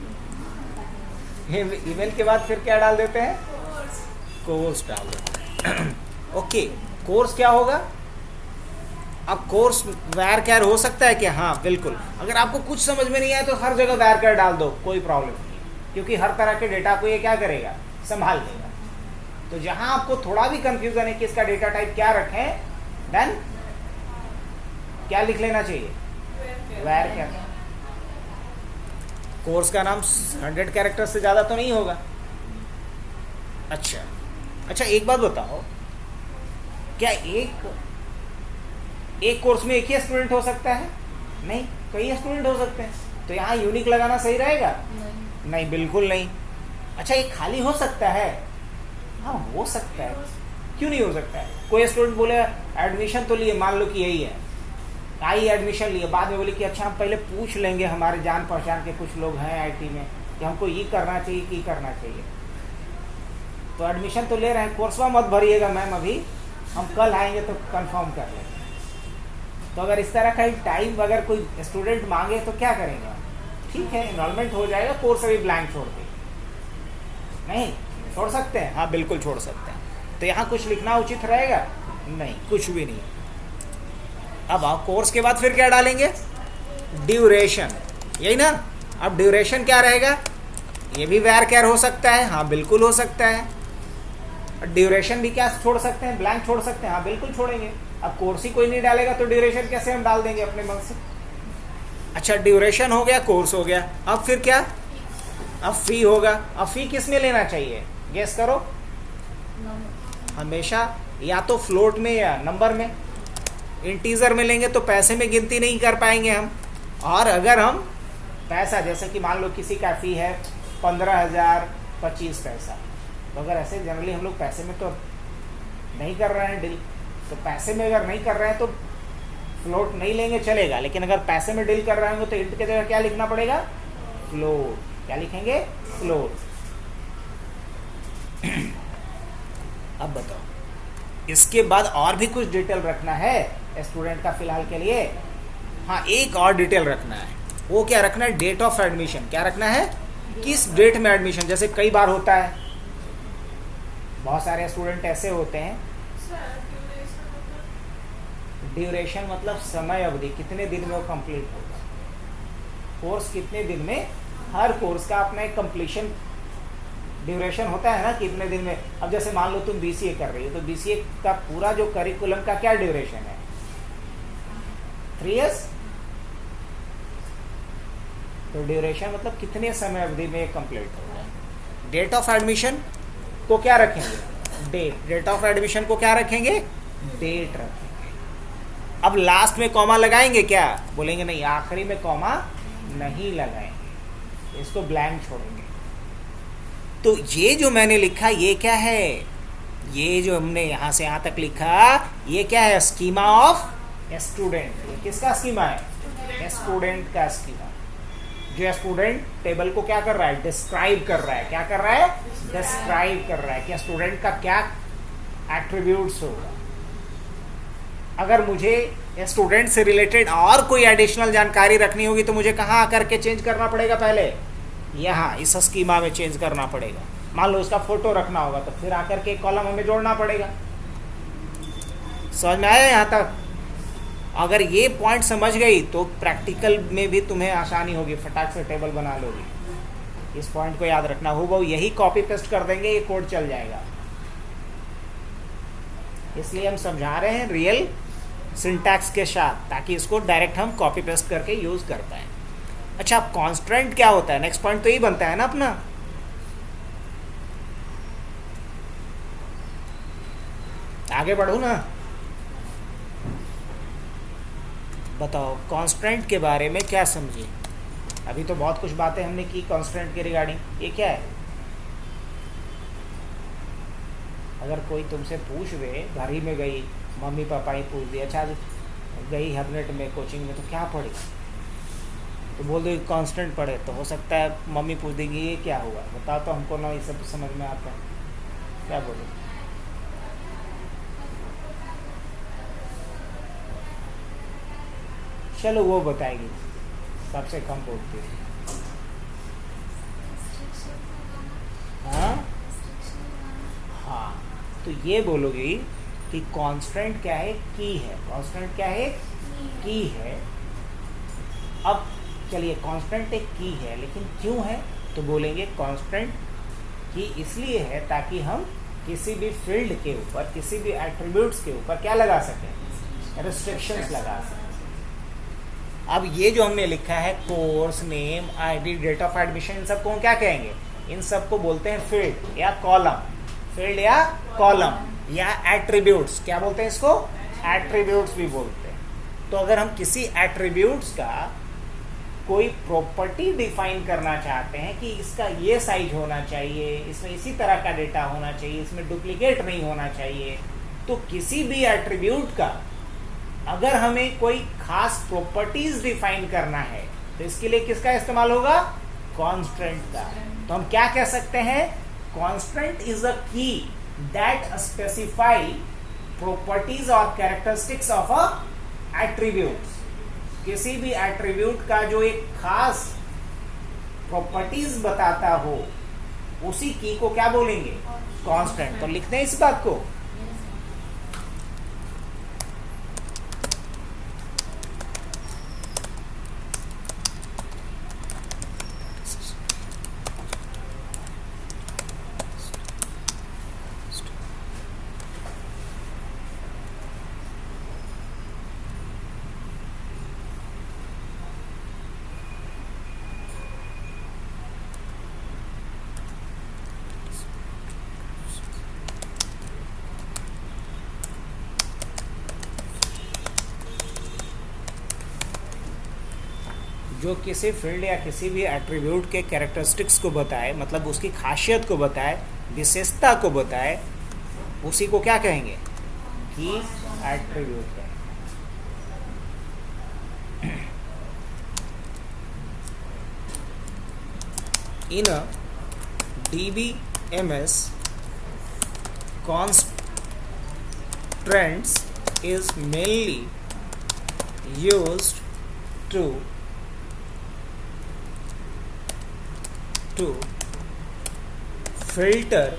ईमेल के बाद फिर क्या डाल देते हैं? कोर्स डाल देते हैं। ओके, कोर्स क्या होगा? अब कोर्स वैरकर हो सकता है क्या? हाँ बिल्कुल। अगर आपको कुछ समझ में नहीं आया तो हर जगह वैरकर डाल दो, कोई प्रॉब्लम नहीं है, क्योंकि हर तरह के डेटा को ये क्या करेगा? संभाल लेगा। तो जहां आपको थोड़ा भी कंफ्यूजन है कि इसका डेटा टाइप क्या रखें, देन क्या लिख लेना चाहिए? वैरकर। कोर्स का नाम 100 कैरेक्टर से ज्यादा तो नहीं होगा। अच्छा, एक बात बताओ, क्या एक कोर्स में एक ही स्टूडेंट हो सकता है? नहीं, कई स्टूडेंट हो सकते हैं। तो यहाँ यूनिक लगाना सही रहेगा? नहीं, बिल्कुल नहीं। अच्छा, ये खाली हो सकता है? हाँ, हो सकता है। क्यों नहीं हो सकता है? कोई स्टूडेंट बोले एडमिशन तो लिए, मान लो कि यही है, आई एडमिशन लिए, बाद में बोले कि अच्छा हम पहले पूछ लेंगे, हमारे जान पहचान के कुछ लोग हैं आईटी में, कि हमको ये करना चाहिए कि करना चाहिए। तो एडमिशन तो ले रहे हैं, कोर्सवा मत भरिएगा मैम अभी, हम कल आएंगे तो कंफर्म कर लेंगे। तो अगर इस तरह का टाइम अगर कोई स्टूडेंट मांगे तो क्या करेंगे? ठीक है, एनरोलमेंट हो जाएगा, कोर्स अभी ब्लैंक छोड़ देंगे। नहीं छोड़ सकते हैं? हाँ बिल्कुल छोड़ सकते हैं। तो यहाँ कुछ लिखना उचित रहेगा? नहीं, कुछ भी नहीं। अब आप कोर्स के बाद फिर क्या डालेंगे? ड्यूरेशन, यही ना? अब ड्यूरेशन क्या रहेगा? ये भी वैरकर हो सकता है? हाँ बिल्कुल हो सकता है। ड्यूरेशन भी क्या छोड़ सकते हैं? ब्लैंक छोड़ सकते हैं? हाँ बिल्कुल छोड़ेंगे। अब कोर्स ही कोई नहीं डालेगा तो ड्यूरेशन कैसे हम डाल देंगे अपने मन से? अच्छा, ड्यूरेशन हो गया, कोर्स हो गया, अब फिर क्या? अब फी होगा। अब फी किस में लेना चाहिए, गेस करो? हमेशा या तो फ्लोट में या नंबर में। इंटीजर में लेंगे तो पैसे में गिनती नहीं कर पाएंगे हम, और अगर हम पैसा, जैसे कि मान लो किसी का फी है 15,000 25 पैसा, तो अगर ऐसे जनरली हम लोग पैसे में तो नहीं कर रहे हैं डील, तो पैसे में अगर नहीं कर रहे हैं तो फ्लोट नहीं लेंगे चलेगा, लेकिन अगर पैसे में डील कर रहे होंगे तो इंट के जगह क्या लिखना पड़ेगा? फ्लोट। क्या लिखेंगे? फ्लोट। अब बताओ, इसके बाद और भी कुछ डिटेल रखना है स्टूडेंट का फिलहाल के लिए? हाँ, एक और डिटेल रखना है। वो क्या रखना है? Date of admission. क्या रखना है? किस डेट में एडमिशन। जैसे कई बार होता है, बहुत सारे स्टूडेंट ऐसे होते हैं, ड्यूरेशन मतलब समय अवधि, कितने दिन में वो कंप्लीट होगा, कोर्स कितने दिन में। हर कोर्स का अपना एक कंप्लीशन ड्यूरेशन होता है ना, कितने दिन में। अब जैसे मान लो तुम बीसीए कर रही हो, तो बीसीए का पूरा जो करिकुलम का क्या ड्यूरेशन है? 3 इयर्स। तो ड्यूरेशन मतलब कितने समय अवधि में कंप्लीट होगा। डेट ऑफ एडमिशन को क्या रखेंगे? डेट। डेट ऑफ एडमिशन को क्या रखेंगे? डेट रखेंगे। अब लास्ट में कॉमा लगाएंगे क्या? बोलेंगे नहीं, आखिरी में कॉमा नहीं लगाएंगे, इसको ब्लैंक छोड़ेंगे। तो ये जो मैंने लिखा, ये क्या है? ये जो हमने यहां से यहां तक लिखा, ये क्या है? Schema of student. ये किसका स्कीमा है? स्टूडेंट का स्कीमा। जो स्टूडेंट टेबल को क्या कर रहा है? डिस्क्राइब कर रहा है। क्या कर रहा है? डिस्क्राइब कर रहा है कि स्टूडेंट का क्या एट्रीब्यूट्स होगा। अगर मुझे स्टूडेंट से रिलेटेड और कोई एडिशनल जानकारी रखनी होगी तो मुझे कहाँ आकर के चेंज करना पड़ेगा? पहले यहाँ इस स्कीमा में चेंज करना पड़ेगा। मान लो उसका फोटो रखना होगा तो फिर आकर के कॉलम हमें जोड़ना पड़ेगा। समझ में आया यहाँ तक? अगर ये पॉइंट समझ गई तो प्रैक्टिकल में भी तुम्हें आसानी होगी, फटाक से टेबल बना लोगी। इस पॉइंट को याद रखना, हूबहू यही कॉपी पेस्ट कर देंगे, ये कोड चल जाएगा। इसलिए हम समझा रहे हैं रियल सिंटैक्स के साथ, ताकि इसको डायरेक्ट हम कॉपी पेस्ट करके यूज कर पाए। अच्छा, अब कांस्टेंट क्या होता है? नेक्स्ट पॉइंट तो यही बनता है ना अपना। आगे बढ़ो ना, बताओ कांस्टेंट के बारे में क्या समझे। अभी तो बहुत कुछ बातें हमने की कांस्टेंट के रिगार्डिंग। ये क्या है? अगर कोई तुमसे पूछ दे, घर ही में गई, मम्मी पापा ही पूछ दिया, अच्छा गई हबनेट में कोचिंग में तो क्या पढ़ी, तो बोल दो कांस्टेंट पढ़े, तो हो सकता है मम्मी पूछ देंगी ये क्या हुआ, बताओ तो हमको ना ये सब समझ में आता है। क्या बोलो? चलो वो बताएगी, सबसे कम बोलती है। हाँ हाँ, तो ये बोलोगी कि कांस्टेंट क्या है? की है। कांस्टेंट क्या है? की है। अब चलिए, कांस्टेंट एक की है, लेकिन क्यों है? तो बोलेंगे कांस्टेंट की इसलिए है ताकि हम किसी भी फील्ड के ऊपर, किसी भी एट्रीब्यूट्स के ऊपर क्या लगा सकें? रिस्ट्रिक्शंस लगा सकें। अब ये जो हमने लिखा है, course name, ID, date of admission, इन सबको हम क्या कहेंगे? इन सबको बोलते हैं फील्ड या कॉलम। फील्ड या कॉलम या एट्रीब्यूट्स। क्या बोलते हैं इसको? एट्रीब्यूट्स भी बोलते हैं। तो अगर हम किसी एट्रीब्यूट्स का कोई प्रॉपर्टी डिफाइन करना चाहते हैं कि इसका ये साइज होना चाहिए, इसमें इसी तरह का डेटा होना चाहिए, इसमें डुप्लीकेट नहीं होना चाहिए, तो किसी भी एट्रीब्यूट का अगर हमें कोई खास प्रॉपर्टीज डिफाइन करना है तो इसके लिए किसका इस्तेमाल होगा? कांस्टेंट का। तो हम क्या कह सकते हैं? कांस्टेंट इज अ की दैट स्पेसिफाई प्रॉपर्टीज और कैरेक्टरिस्टिक्स ऑफ अ एट्रीब्यूट। किसी भी एट्रीब्यूट का जो एक खास प्रॉपर्टीज बताता हो, उसी की को क्या बोलेंगे? कांस्टेंट। तो लिखते हैं इस बात को। जो किसी फील्ड या किसी भी एट्रीब्यूट के कैरेक्टरिस्टिक्स को बताए, मतलब उसकी खासियत को बताए, विशेषता को बताए, उसी को क्या कहेंगे? की एट्रीब्यूट कहेंगे। In a DBMS, constraints is mainly used to filter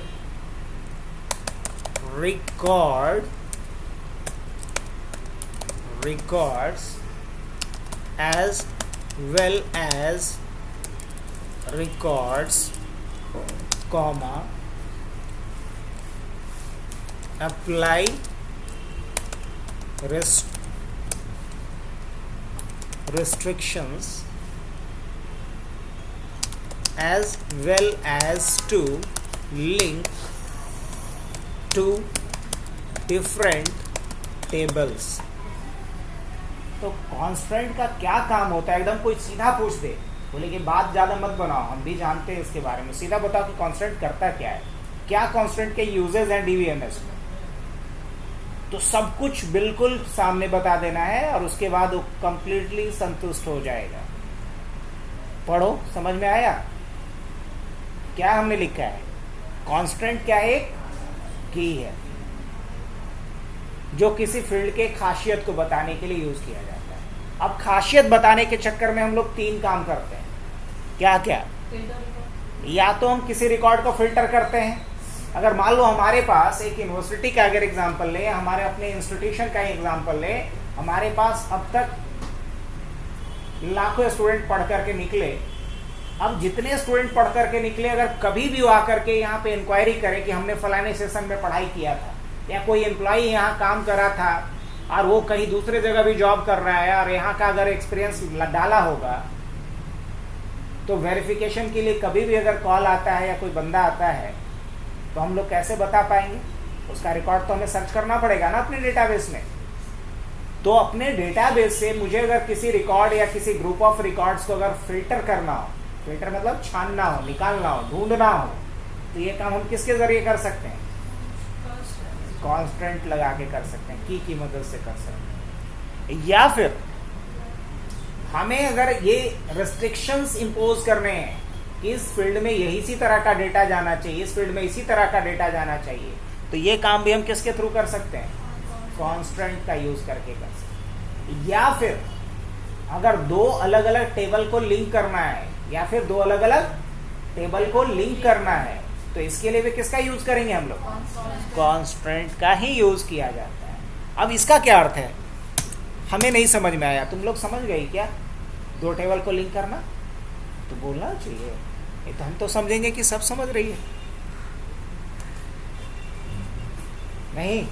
records as well as records, comma, apply restrictions as well as to link to different tables। तो कॉन्स्टेंट का क्या काम होता है? एकदम कोई सीधा पूछ दे, बोले कि बात ज़्यादा मत बनाओ, हम भी जानते हैं इसके बारे में, सीधा बताओ कि कॉन्स्टेंट करता क्या है, क्या कॉन्स्टेंट के यूजेस हैं डीबीएमएस में। तो सब कुछ बिल्कुल सामने बता देना है और उसके बाद वो कंप्लीटली संतुष्ट हो जाएगा। पढ़ो, समझ में आया क्या हमने लिखा है? कॉन्स्टेंट क्या है? एक की है जो किसी फील्ड के खासियत को बताने के लिए यूज किया जाता है। अब खासियत बताने के चक्कर में हम लोग 3 काम करते हैं। क्या क्या? या तो हम किसी रिकॉर्ड को फिल्टर करते हैं। अगर मान लो हमारे पास एक यूनिवर्सिटी का अगर एग्जांपल ले, हमारे अपने इंस्टीट्यूशन का एग्जांपल ले, हमारे पास अब तक लाखों स्टूडेंट पढ़ करके निकले। अब जितने स्टूडेंट पढ़ करके निकले, अगर कभी भी आ करके यहाँ पे इंक्वायरी करे कि हमने फलाने सेशन में पढ़ाई किया था, या कोई एम्प्लॉई यहाँ काम करा था और वो कहीं दूसरे जगह भी जॉब कर रहा है और यहाँ का अगर एक्सपीरियंस डाला होगा, तो वेरिफिकेशन के लिए कभी भी अगर कॉल आता है या कोई बंदा आता है, तो हम लोग कैसे बता पाएंगे? उसका रिकॉर्ड तो हमें सर्च करना पड़ेगा ना अपने डेटाबेस में। तो अपने डेटाबेस से मुझे अगर किसी रिकॉर्ड या किसी ग्रुप ऑफ रिकॉर्ड्स को अगर फिल्टर करना हो, फिल्टर मतलब छानना हो, निकालना हो, ढूंढना हो, तो ये काम हम किसके जरिए कर सकते हैं? कॉन्स्टेंट लगा के कर सकते हैं, की मदद से कर सकते हैं। या फिर हमें अगर ये रेस्ट्रिक्शंस इंपोज करने हैं, इस फील्ड में यही इसी तरह का डेटा जाना चाहिए, इस फील्ड में इसी तरह का डेटा जाना चाहिए, तो ये काम भी हम किसके थ्रू कर सकते हैं? कॉन्स्टेंट का यूज करके कर सकते हैं। या फिर अगर 2 अलग अलग टेबल को लिंक करना है, या फिर 2 अलग अलग टेबल को लिंक करना है, तो इसके लिए भी किसका यूज करेंगे हम लोग? कॉन्स्टेंट का ही यूज किया जाता है। अब इसका क्या अर्थ है? हमें नहीं समझ में आया, तुम लोग समझ गए क्या? 2 टेबल को लिंक करना तो बोलना चाहिए, ये तो हम तो समझेंगे कि सब समझ रही है। नहीं,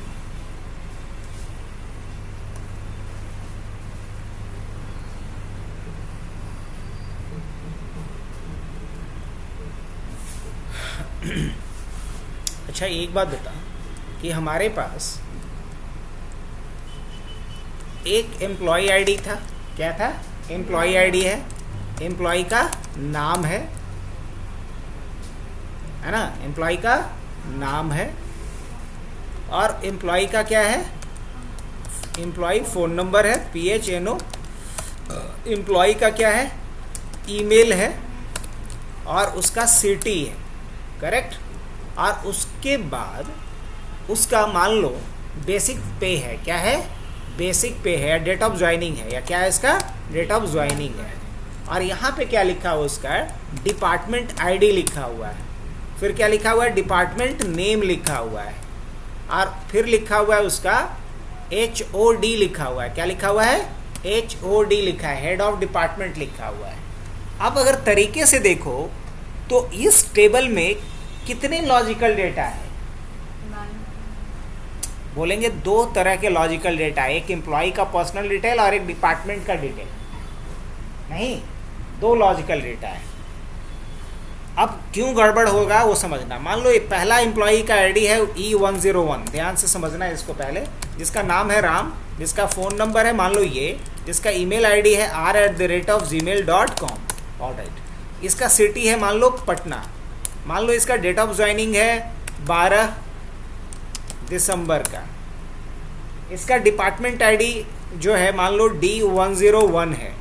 अच्छा एक बात बता कि हमारे पास एक एम्प्लॉय आईडी था। क्या था? एम्प्लॉय आईडी है, एम्प्लॉय का नाम है ना, एम्प्लॉय का नाम है, और एम्प्लॉय का क्या है? एम्प्लॉय फोन नंबर है, PHNO। एम्प्लॉय का क्या है? ईमेल है, और उसका सिटी है, करेक्ट। और उसके बाद उसका मान लो बेसिक पे है। क्या है? बेसिक पे है, डेट ऑफ ज्वाइनिंग है, या क्या है इसका? डेट ऑफ ज्वाइनिंग है। और यहाँ पे क्या लिखा हुआ? उसका डिपार्टमेंट आईडी लिखा हुआ है। फिर क्या लिखा हुआ है? डिपार्टमेंट नेम लिखा हुआ है। और फिर लिखा हुआ है उसका HOD लिखा हुआ है। क्या लिखा हुआ है? HOD लिखा है, हेड ऑफ डिपार्टमेंट लिखा हुआ है। अब अगर तरीके से देखो तो इस टेबल में कितने लॉजिकल डेटा है? बोलेंगे 2 तरह के लॉजिकल डेटा है, एक एम्प्लॉय का पर्सनल डिटेल और एक डिपार्टमेंट का डिटेल। नहीं, 2 लॉजिकल डेटा है। अब क्यों गड़बड़ होगा वो समझना। मान लो ये पहला एम्प्लॉय का आईडी है E101, ध्यान से समझना है इसको पहले, जिसका नाम है राम, जिसका फ़ोन नंबर है मान लो ये, जिसका ईमेल आईडी है r@gmail.com। ऑलराइट, इसका सिटी है मान लो पटना, मान लो इसका डेट ऑफ ज्वाइनिंग है 12 दिसंबर का, इसका डिपार्टमेंट आईडी जो है मान लो D101 है,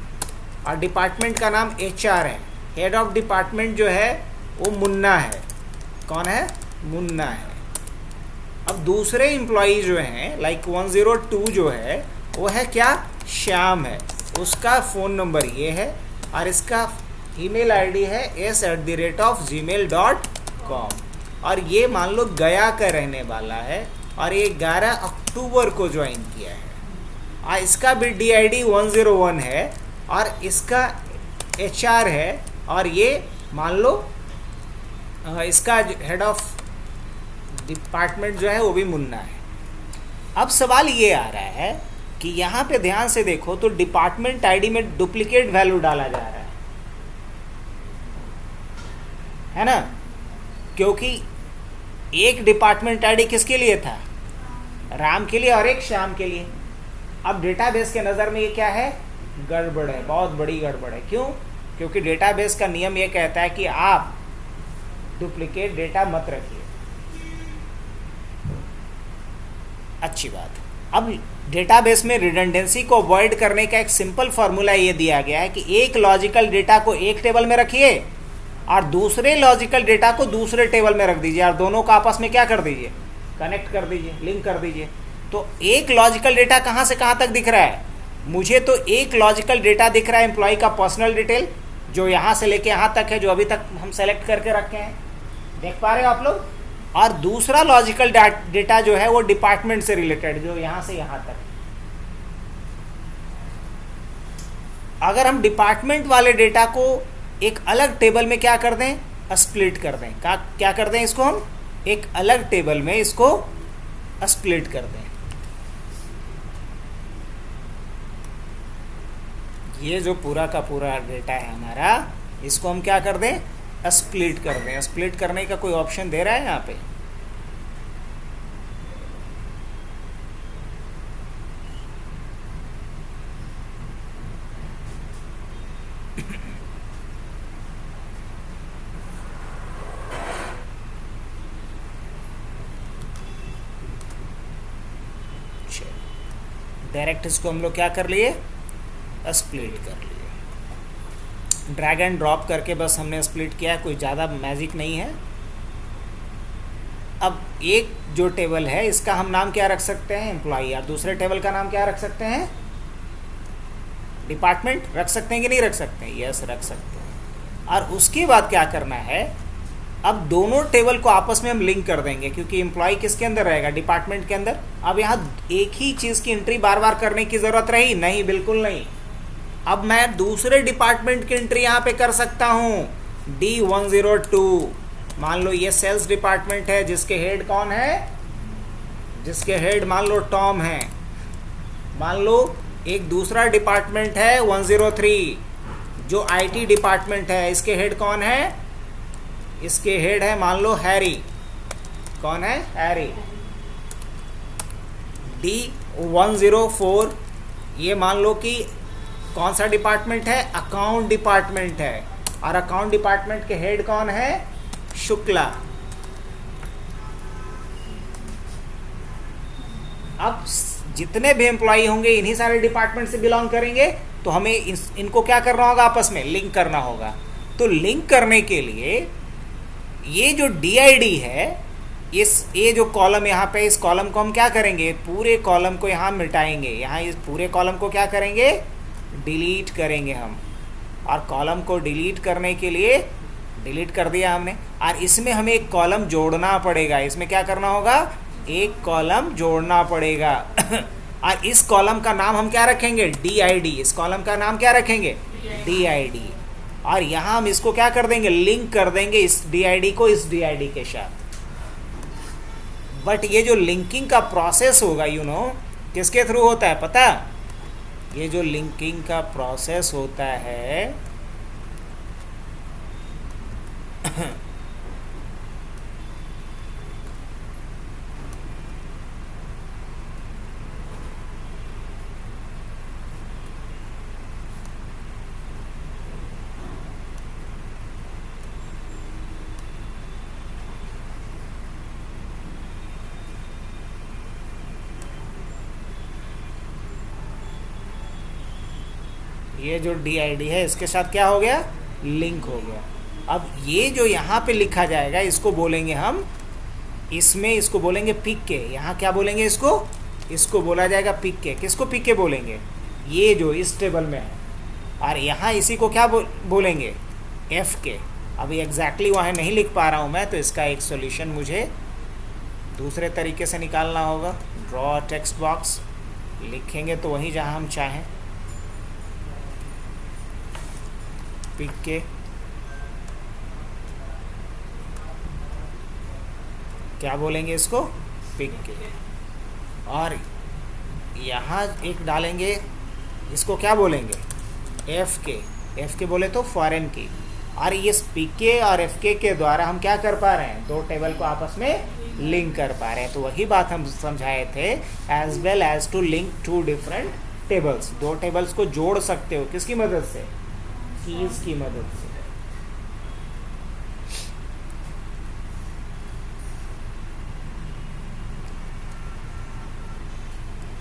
और डिपार्टमेंट का नाम HR है, हेड ऑफ डिपार्टमेंट जो है वो मुन्ना है। कौन है? मुन्ना है। अब दूसरे एम्प्लॉई जो हैं लाइक 102 जो है वो है क्या? श्याम है, उसका फ़ोन नंबर ये है और इसका ईमेल आईडी है s@gmail.com, और ये मान लो गया का रहने वाला है और ये 11 अक्टूबर को ज्वाइन किया है, और इसका भी DID 101 है और इसका HR है, और ये मान लो इसका हेड ऑफ डिपार्टमेंट जो है वो भी मुन्ना है। अब सवाल ये आ रहा है कि यहाँ पे ध्यान से देखो तो डिपार्टमेंट आईडी में डुप्लीकेट वैल्यू डाला जा रहा है ना, क्योंकि एक डिपार्टमेंट आईडी किसके लिए था? राम के लिए, और एक श्याम के लिए। अब डेटाबेस के नज़र में ये क्या है? गड़बड़ है, बहुत बड़ी गड़बड़ है। क्यों? क्योंकि डेटाबेस का नियम ये कहता है कि आप डुप्लीकेट डेटा मत रखिए। अच्छी बात। अब डेटाबेस में रिडंडेंसी को अवॉइड करने का एक सिंपल फार्मूला ये दिया गया है कि एक लॉजिकल डेटा को एक टेबल में रखिए और दूसरे लॉजिकल डेटा को दूसरे टेबल में रख दीजिए, और दोनों को आपस में क्या कर दीजिए? कनेक्ट कर दीजिए, लिंक कर दीजिए। तो एक लॉजिकल डेटा कहाँ से कहाँ तक दिख रहा है? मुझे तो एक लॉजिकल डेटा दिख रहा है एम्प्लॉय का पर्सनल डिटेल, जो यहाँ से लेके यहाँ तक है, जो अभी तक हम सेलेक्ट करके रखे हैं, देख पा रहे हो आप लोग। और दूसरा लॉजिकल डेटा जो है वो डिपार्टमेंट से रिलेटेड, जो यहाँ से यहाँ तक। अगर हम डिपार्टमेंट वाले डेटा को एक अलग टेबल में क्या कर दें? स्प्लिट कर दें। क्या कर दें इसको? हम एक अलग टेबल में इसको स्प्लिट कर दें। ये जो पूरा का पूरा डेटा है हमारा, इसको हम क्या कर दें? स्प्लिट कर दें। स्प्लिट करने का कोई ऑप्शन दे रहा है यहाँ पे? डायरेक्ट इसको हम लोग क्या कर लिए? स्प्लिट कर लिए। ड्रैग एंड ड्रॉप करके बस हमने स्प्लिट किया, कोई ज़्यादा मैजिक नहीं है। अब एक जो टेबल है इसका हम नाम क्या रख सकते हैं? एम्प्लॉई। और दूसरे टेबल का नाम क्या रख सकते हैं? डिपार्टमेंट। रख सकते हैं कि नहीं रख सकते हैं? यस, रख सकते हैं। और उसके बाद क्या करना है? अब दोनों टेबल को आपस में हम लिंक कर देंगे, क्योंकि एम्प्लॉय किसके अंदर रहेगा? डिपार्टमेंट के अंदर। अब यहाँ एक ही चीज़ की एंट्री बार बार करने की ज़रूरत रही? नहीं, बिल्कुल नहीं। अब मैं दूसरे डिपार्टमेंट की एंट्री यहाँ पे कर सकता हूँ, D102। मान लो ये सेल्स डिपार्टमेंट है, जिसके हेड कौन है? जिसके हेड मान लो टॉम है। मान लो एक दूसरा डिपार्टमेंट है 103, जो IT डिपार्टमेंट है, इसके हेड कौन है? इसके हेड है मान लो हैरी। कौन है? हैरी। D104 ये मान लो कि कौन सा डिपार्टमेंट है? अकाउंट डिपार्टमेंट है, और अकाउंट डिपार्टमेंट के हेड कौन है? शुक्ला। अब जितने भी एम्प्लॉई होंगे इन्हीं सारे डिपार्टमेंट से बिलोंग करेंगे, तो हमें इनको क्या करना होगा? आपस में लिंक करना होगा। तो लिंक करने के लिए ये जो DID है, ये जो कॉलम यहाँ पे, इस कॉलम को हम क्या करेंगे? पूरे कॉलम को यहाँ मिटाएंगे। यहाँ इस पूरे कॉलम को क्या करेंगे? डिलीट करेंगे हम। और कॉलम को डिलीट करने के लिए डिलीट कर दिया हमने, और इसमें हमें एक कॉलम जोड़ना पड़ेगा। इसमें क्या करना होगा? एक कॉलम जोड़ना पड़ेगा। और इस कॉलम का नाम हम क्या रखेंगे? DID। इस कॉलम का नाम क्या रखेंगे? DID। और यहाँ हम इसको क्या कर देंगे? लिंक कर देंगे इस DID को इस DID के साथ। बट ये जो लिंकिंग का प्रोसेस होगा, किसके थ्रू होता है पता? ये जो लिंकिंग का प्रोसेस होता है ये जो DID है इसके साथ क्या हो गया, लिंक हो गया। अब ये जो यहाँ पे लिखा जाएगा इसको बोलेंगे हम, इसमें इसको बोलेंगे पिक के। यहाँ क्या बोलेंगे इसको बोला जाएगा पिक के। किसको पिक के बोलेंगे, ये जो इस टेबल में है। और यहाँ इसी को क्या बोलेंगे, एफ के। अभी एग्जैक्टली वहाँ नहीं लिख पा रहा हूँ मैं, तो इसका एक सॉल्यूशन मुझे दूसरे तरीके से निकालना होगा। ड्रॉ टेक्स्ट बॉक्स, लिखेंगे तो वही जहाँ हम चाहें, पिक के। क्या बोलेंगे इसको, पिक के। और यहाँ एक डालेंगे, इसको क्या बोलेंगे, एफ के। एफ के बोले तो फॉरेन की। और ये पिक के और एफ के द्वारा हम क्या कर पा रहे हैं, दो टेबल को आपस में लिंक कर पा रहे हैं। तो वही बात हम समझाए थे, as well as to link to different tables. दो टेबल्स को जोड़ सकते हो किसकी मदद से, कीज की मदद से।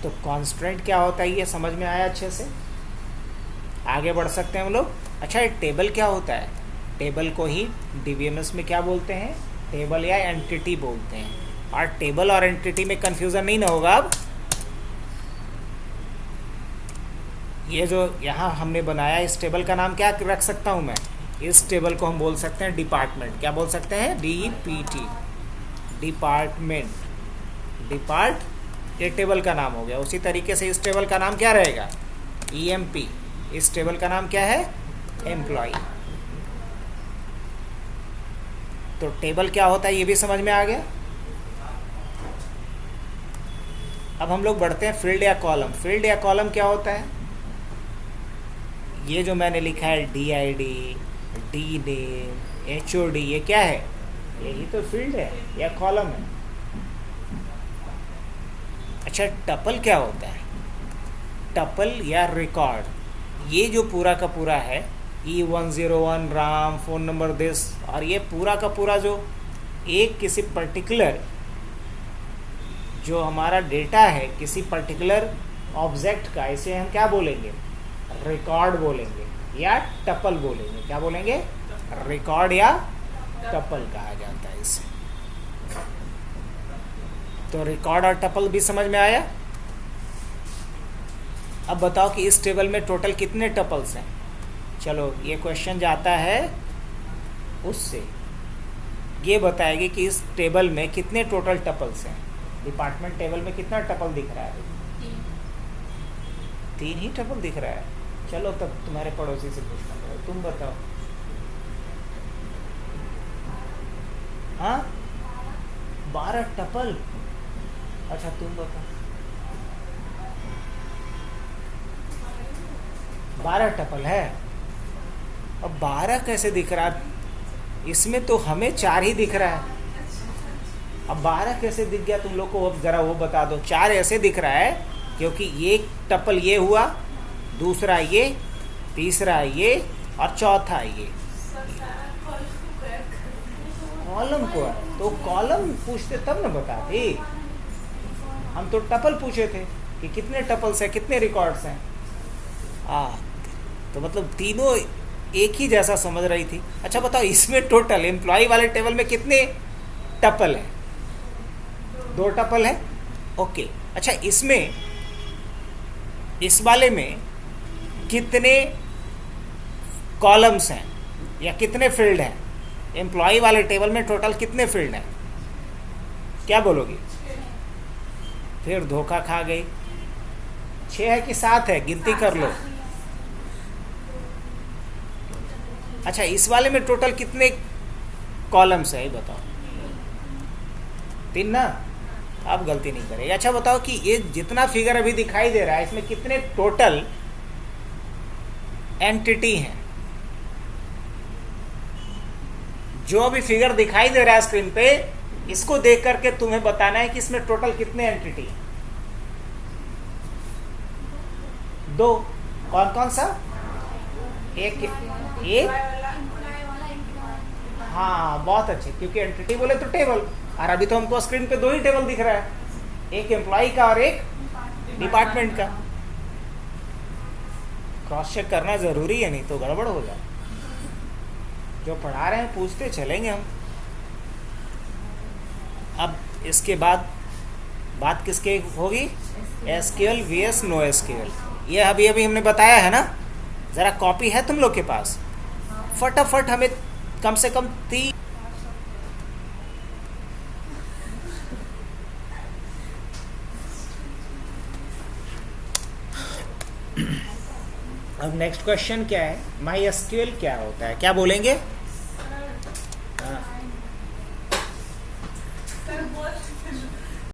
तो कॉन्स्ट्रेंट क्या होता है ये समझ में आया अच्छे से, आगे बढ़ सकते हैं हम लोग। अच्छा, ये टेबल क्या होता है, टेबल को ही DBMS में क्या बोलते हैं, टेबल या एंटिटी बोलते हैं। और टेबल और एंटिटी में कंफ्यूजन नहीं ना होगा। अब ये जो यहाँ हमने बनाया, इस टेबल का नाम क्या रख सकता हूँ मैं, इस टेबल को हम बोल सकते हैं डिपार्टमेंट। क्या बोल सकते हैं, DPT, डिपार्टमेंट। डिपार्ट ये टेबल का नाम हो गया। उसी तरीके से इस टेबल का नाम क्या रहेगा, EMP। इस टेबल का नाम क्या है, एम्प्लॉय। तो टेबल क्या होता है ये भी समझ में आ गया। अब हम लोग बढ़ते हैं फील्ड या कॉलम। फील्ड या कॉलम क्या होता है, ये जो मैंने लिखा है DID, DNAME, HOD, ये क्या है, यही तो फील्ड है या कॉलम है। अच्छा, टपल क्या होता है, टपल या रिकॉर्ड, ये जो पूरा का पूरा है, E101 Ram, phone number this, और ये पूरा का पूरा जो एक किसी पर्टिकुलर जो हमारा डेटा है किसी पर्टिकुलर ऑब्जेक्ट का, इसे हम क्या बोलेंगे, रिकॉर्ड बोलेंगे या टपल बोलेंगे। क्या बोलेंगे, रिकॉर्ड या टपल कहा जाता है इसे। तो रिकॉर्ड और टपल भी समझ में आया। अब बताओ कि इस टेबल में टोटल कितने टपल्स हैं। चलो, ये क्वेश्चन जाता है उससे, ये बताएगी कि इस टेबल में कितने टोटल टपल्स हैं। डिपार्टमेंट टेबल में कितना टपल दिख रहा है, 3 ही टपल दिख रहा है। चलो तब तुम्हारे पड़ोसी से पूछना पड़ेगा, तुम बताओ। हाँ, 12 टपल। अच्छा, तुम बताओ। 12 टपल है। अब 12 कैसे दिख रहा है, इसमें तो हमें 4 ही दिख रहा है। अब 12 कैसे दिख गया तुम लोग को, अब जरा वो बता दो। 4 ऐसे दिख रहा है क्योंकि एक टपल ये हुआ, दूसरा ये, तीसरा ये और चौथा ये। कॉलम को है तो कॉलम पूछते तब न बताते, हम तो टपल पूछे थे कि कितने टपल्स हैं, कितने रिकॉर्ड्स हैं। तो मतलब तीनों एक ही जैसा समझ रही थी। अच्छा बताओ, इसमें टोटल एम्प्लॉय वाले टेबल में कितने टपल हैं, 2 टपल है। ओके, अच्छा इसमें इस वाले में कितने कॉलम्स हैं या कितने फील्ड हैं, एम्प्लॉय वाले टेबल में टोटल कितने फील्ड हैं, क्या बोलोगी। फिर धोखा खा गई। 6 है कि 7 है, गिनती कर लो। अच्छा, इस वाले में टोटल कितने कॉलम्स है ये बताओ। 3 ना, आप गलती नहीं करेंगे। अच्छा बताओ कि ये जितना फिगर अभी दिखाई दे रहा है इसमें कितने टोटल एंटिटी हैं। जो भी फिगर दिखाई दे रहा है स्क्रीन पे, इसको देख करके तुम्हें बताना है कि इसमें टोटल कितने एंटिटी हैं। 2। कौन कौन सा, एक। हाँ बहुत अच्छे, क्योंकि एंटिटी बोले तो टेबल, और अभी तो हमको स्क्रीन पे 2 ही टेबल दिख रहा है, एक एम्प्लॉय का और एक डिपार्टमेंट का। क्रॉस चेक करना ज़रूरी है, नहीं तो गड़बड़ होगा। जो पढ़ा रहे हैं पूछते चलेंगे हम। अब इसके बाद बात किसके होगी? SQL VS no SQL. ये अभी अभी हमने बताया है ना। ज़रा कॉपी है तुम लोग के पास? फटाफट हमें कम से कम 3 अब नेक्स्ट क्वेश्चन क्या है? माई एसक्यूएल क्या होता है? क्या बोलेंगे? हाँ।